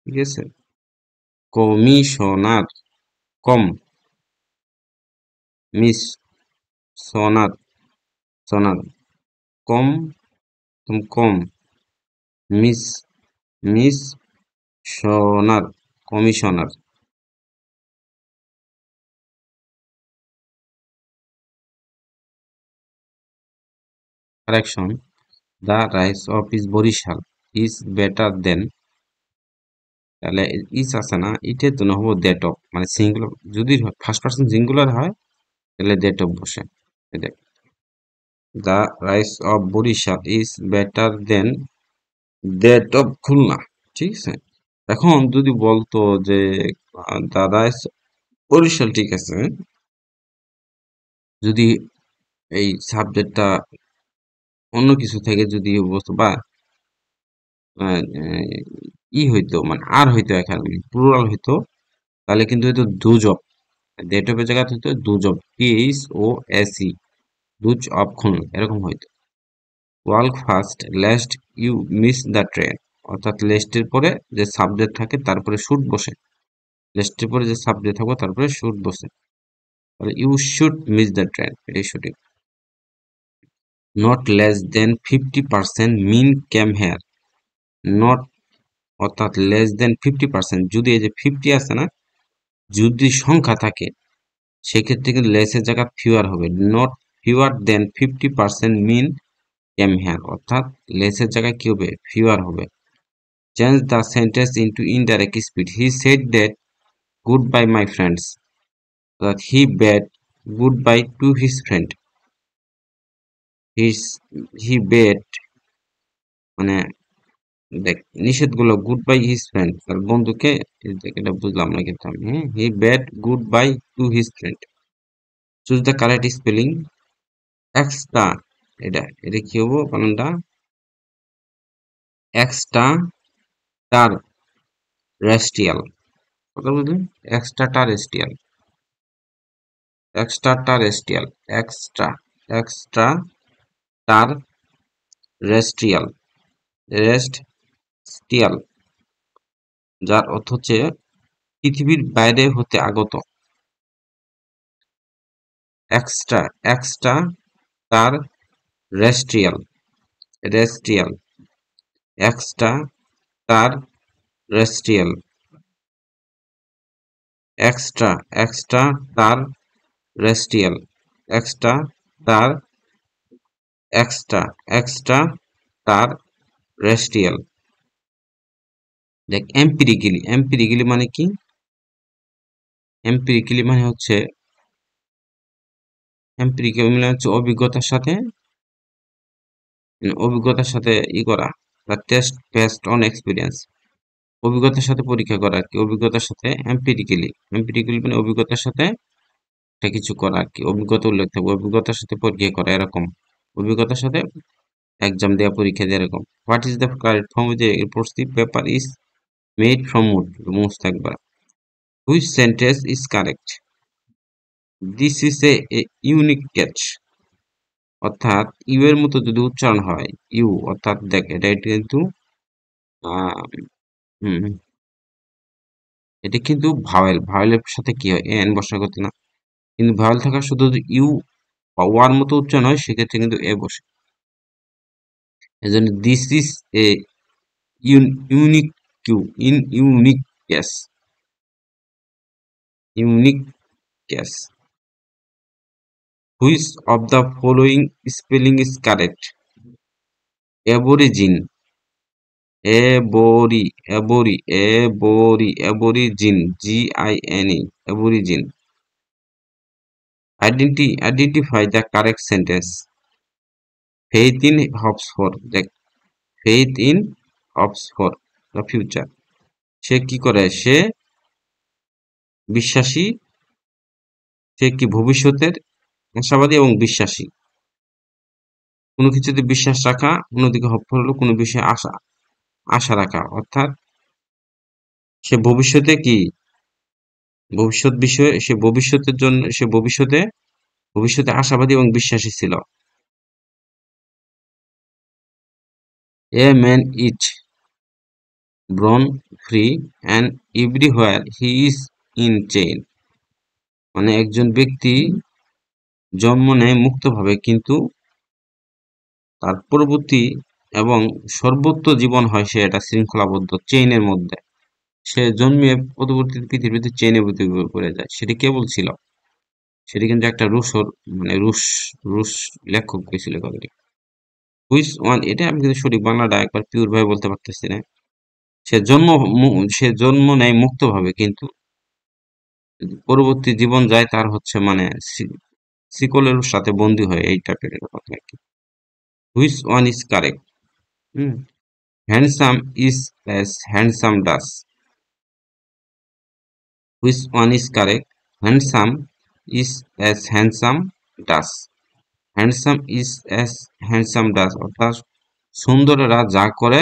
ঠিক আছে, কমিশনার। কম মিস সোনার সোনার কম কম মিস মিস সোনার commissioner. Correction, the rice of is Barisal is better than, তাহলে ইস আছে না, ইটের জন্য হবো দ্যাট অফ, মানে সিঙ্গুলার যদি ফার্স্ট পার্সন সিঙ্গুলার হয় তাহলে দ্যাট অফ বসে। The rice of Barisal is better than that of Khulna. ঠিক আছে, এখন যদি বলতো যে দ্য রাইস বরিশাল, ঠিক আছে, যদি এই সাবজেক্টটা অন্য কিছু থেকে যদি বস্তু বা আহ, ই হইতো, মানে আর হইতো, এখানে প্লুরাল হইতো, তাহলে কিন্তু হইতো দুজব। দ্যাট অফের জায়গাতে হইতো দুজব, PHOSE, দুজ অফ খুলনা, এরকম হইতো। Work first lest you miss the train, অর্থাৎ লেস্টের পরে যে সাবজেক্ট থাকে তারপরে শুট বসে, লেস্টের পরে যে সাবজেক্ট থাকবে তারপরে শুট বসে। You should miss the train, এটাই সঠিক। Not less than 50% men came here. Not অর্থাৎ লেস দেন 50%, যদি এই যে 50 আছে না, যদি সংখ্যা থাকে সেক্ষেত্রে কিন্তু লেসের জায়গা ফিউয়ার হবে। Not fewer than 50% men came here, অর্থাৎ লেসের জায়গায় কি হবে, ফিউয়ার হবে। Change the sentence into indirect speech. He said that goodbye my friends, অর্থাৎ he bade goodbye to his friend. He bade মানে দেখ নিষেধগুলো, গুড বাই হিজ ফ্রেন্ড তার বন্ধুকে, এটা বুঝলাম না কিন্তু আমি, হ্যাঁ, he bade goodbye to his friend. Choose the correct spelling. Extra, এটা এটা কি হবো বানানটা, এক্সট্রা টার রেস্টিয়াল, কথা বুঝলেন, এক্সট্রা টারেস্টিয়াল, এক্সট্রা টারেস্টিয়াল, এক্সট্রা এক্সট্রা টার রেস্ট্রিয়াল, রেস্টটিয়াল, যার অর্থ হচ্ছে পৃথিবীর বাইরে হতে আগত। এক্সট্রা এক্সট্রা টার রেস্ট্রিয়াল, রেস্ট্রিয়াল, এক্সট্রা টার রেস্ট্রিয়াল, এক্সট্রা এক্সট্রা টার রেস্ট্রিয়াল, এক্সট্রা টার, এক্সট্রা এক্সট্রা টার রেস্ট্রিয়াল। দেখ এম্পিরিক্যালি, এম্পিরিক্যালি মানে কি, এম্পিরিক্যালি মানে হচ্ছে, এম্পিরিক্যালি মানে হচ্ছে অভিজ্ঞতার সাথে, অভিজ্ঞতার সাথে ই করা, বা টেস্ট বেসড অন এক্সপিরিয়েন্স, অভিজ্ঞতার সাথে পরীক্ষা করা আর কি, অভিজ্ঞতার সাথে এম্পিরিক্যালি, এম্পিরিক্যালি মানে অভিজ্ঞতার সাথে একটা কিছু করা আর কি, অভিজ্ঞতা উল্লেখ থাকবে, অভিজ্ঞতার সাথে পরীক্ষা করা এরকম, অভিজ্ঞতার সাথে এক্সাম দেওয়া, পরীক্ষা দেওয়া এরকম। What is the correct form, যে প্রশ্ন paper is made from wood, মুজ থাকবে। Which sentence is correct, this is a unique catch, অর্থাৎ ইউ এর মতো যদি উচ্চারণ হয়, ইউ অর্থাৎ দেখ এটা কিন্তু আহ, হুম, এটা কিন্তু ভাওয়েল, ভাওয়েলের সাথে কি হয়, এন বসার কথা না, কিন্তু ভাওয়েল থাকা শুধু যদি ইউ বা ওয়ার মতো উচ্চারণ হয় সেক্ষেত্রে কিন্তু এ বসে। এই জন্য this is a unique cue, unique case, unique case. Which of the following spelling is correct, aborigine, abori, abori, abori, aborigine, GINE, aborigine. Identify the correct sentence. Faith in hopes for, দেখ faith in hopes for the future, সে কি করে, সে বিশ্বাসী, সে কি ভবিষ্যতের আশাবাদী এবং বিশ্বাসী। কোনো কিছুতে বিশ্বাস রাখা, অন্যদিকে হপফুল হলো কোনো বিষয়ে আশা, আশা রাখা, অর্থাৎ সে ভবিষ্যতে কি, ভবিষ্যৎ বিষয়ে সে ভবিষ্যতের জন্য, সে ভবিষ্যতে ভবিষ্যতে আশাবাদী এবং বিশ্বাসী ছিল। A man is born free and everywhere he is in chain, মানে একজন ব্যক্তি জন্ম নেয় মুক্তভাবে কিন্তু তার পরবর্তী এবং সর্বত্র জীবন হয় সে এটা শৃঙ্খলাবদ্ধ চেইনের মধ্যে, সে জন্মে পরবর্তী পৃথিবীতে চেইনে পড়ে যায়। সেটি কে বলছিল, সেটি কিন্তু একটা রুশোর, মানে রুশ, রুশ লেখক করেছিল কথাটি। হুইচ ওয়ান, এটা আমি কিন্তু সঠিক বাংলাটা একবার পিওর ভাবে বলতে পারতেছি না। সে জন্ম নেয় মুক্তভাবে কিন্তু পরবর্তী জীবন যায় তার হচ্ছে মানে শিকলের সাথে বন্দী হয়, এই টাইপের কথা আর কি। Which one is correct, hmm, handsome is as handsome does, which one is correct, handsome is as handsome does, handsome is as handsome does, অর্থাৎ সুন্দরেরা যা করে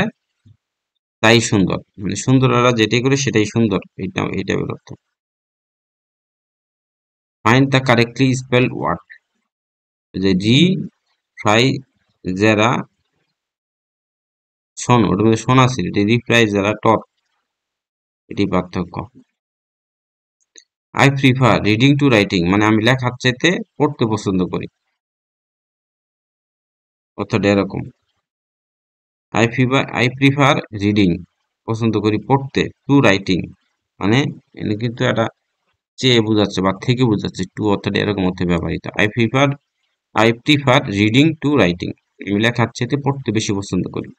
তাই সুন্দর, মানে সুন্দরেরা যেটাই করে সেটাই সুন্দর, এইটা অর্থ। Find the correctly spelled word, যে রি ফ্রাই যারা শোন, ওটার মধ্যে শোনা ছিল, এটি রিপ্রাইজ যারা টপ, এটি পার্থক্য। I prefer reading to writing, মানে আমি লেখার চাইতে পড়তে পছন্দ করি, অর্থাৎ এরকম। আই প্রিফার রিডিং, পছন্দ করি পড়তে, টু রাইটিং, মানে এনে কিন্তু এটা চেয়ে বোঝাচ্ছে বা থেকে বোঝাচ্ছে, টু অর্থাৎ এরকম অর্থে ব্যবহৃত। I prefer reading to writing, আমি লেখার চাইতে পড়তে বেশি পছন্দ করি।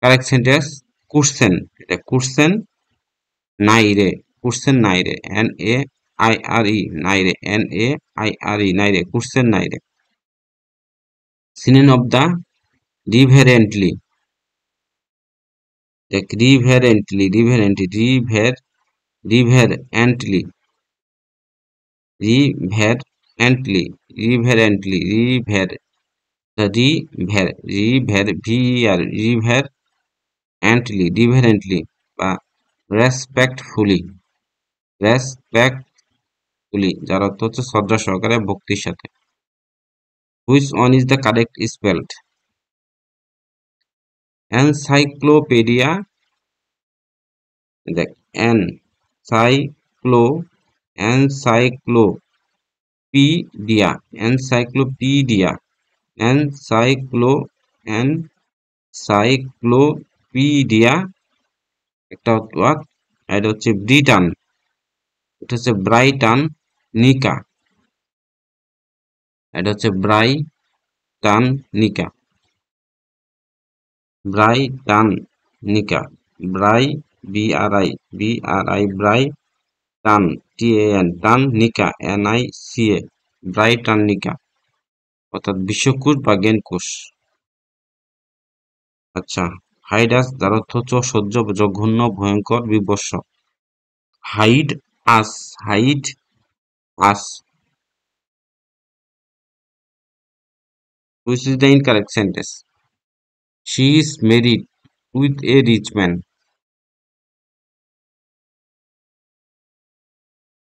কারেক্ট সেন্টেন্স কোশ্চেন, এটা কোশ্চেন নাই রে, কোশ্চেন নাই রে, NAIRE নাই রে, NAIRE নাই রে, কোশ্চেন নাই রে। সিনোনিম অফ দা রিভারেন্টলি, দেখ রিভারেন্টলি, রিভারেন্টলি, রিভারেন্টলি, রিভারেন্টলি বা রেসপেক্টফুলি, রেসপেক্টফুলি, যার অর্থ হচ্ছে শ্রদ্ধা সহকারে, ভক্তির সাথে। Which one is the correct spelled? Encyclopedia, দেখ encyclo encyclopedia, encyclopedia, encyclo encyclopedia একটা ওয়ার্ড, এটা হচ্ছে ব্রিটান, এটা হচ্ছে ব্রাইটান নিকা, এটা হচ্ছে ব্রাইটান নিকা, ব্রাইটান নিকা, বিআরআই ব্রাই টান, টান নিকা, NICA, ব্রাইটান নিকা, অর্থাৎ বিশ্বকোষ বা জ্ঞানকোষ। আচ্ছা, হাইডাস যার অর্থ হচ্ছে অসহ্য, জঘন্য, ভয়ঙ্কর, বিভৎস। Hideous, hideous, which is the incorrect sentence? She is married with a rich man.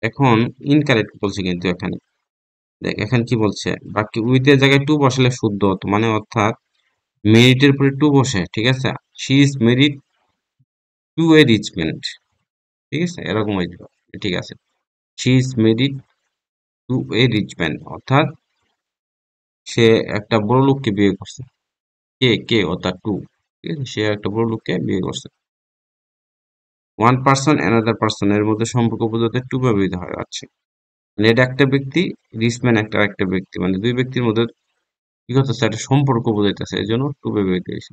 এখন ইনকারেক্ট বলছে কিন্তু এখানে, দেখ এখানে কি বলছে, বাকি উইথ এর জায়গায় টু বসালে শুদ্ধ হতো, মানে অর্থাৎ মেরিটের পরে টু বসে, ঠিক আছে। She is married to a rich man, ঠিক আছে, এরকম হয়ে যাবে, ঠিক আছে। She is married to a rich man, অর্থাৎ সে একটা বড় লোককে বিয়ে করছে। কে অর্থাৎ টু, ঠিক আছে, সে একটা বড় লোককে বিয়ে করছে। ওয়ান পার্সন অ্যানাদার পার্সন এর মধ্যে সম্পর্ক বোঝাতে টু ব্যবহৃত হয়। আচ্ছা, মানে এটা একটা ব্যক্তি, রিচ ম্যান একটা ব্যক্তি, মানে দুই ব্যক্তির মধ্যে কি করতেছে, একটা সম্পর্ক বোঝাইতেছে, এই জন্য টু ব্যবহৃত হয়েছে।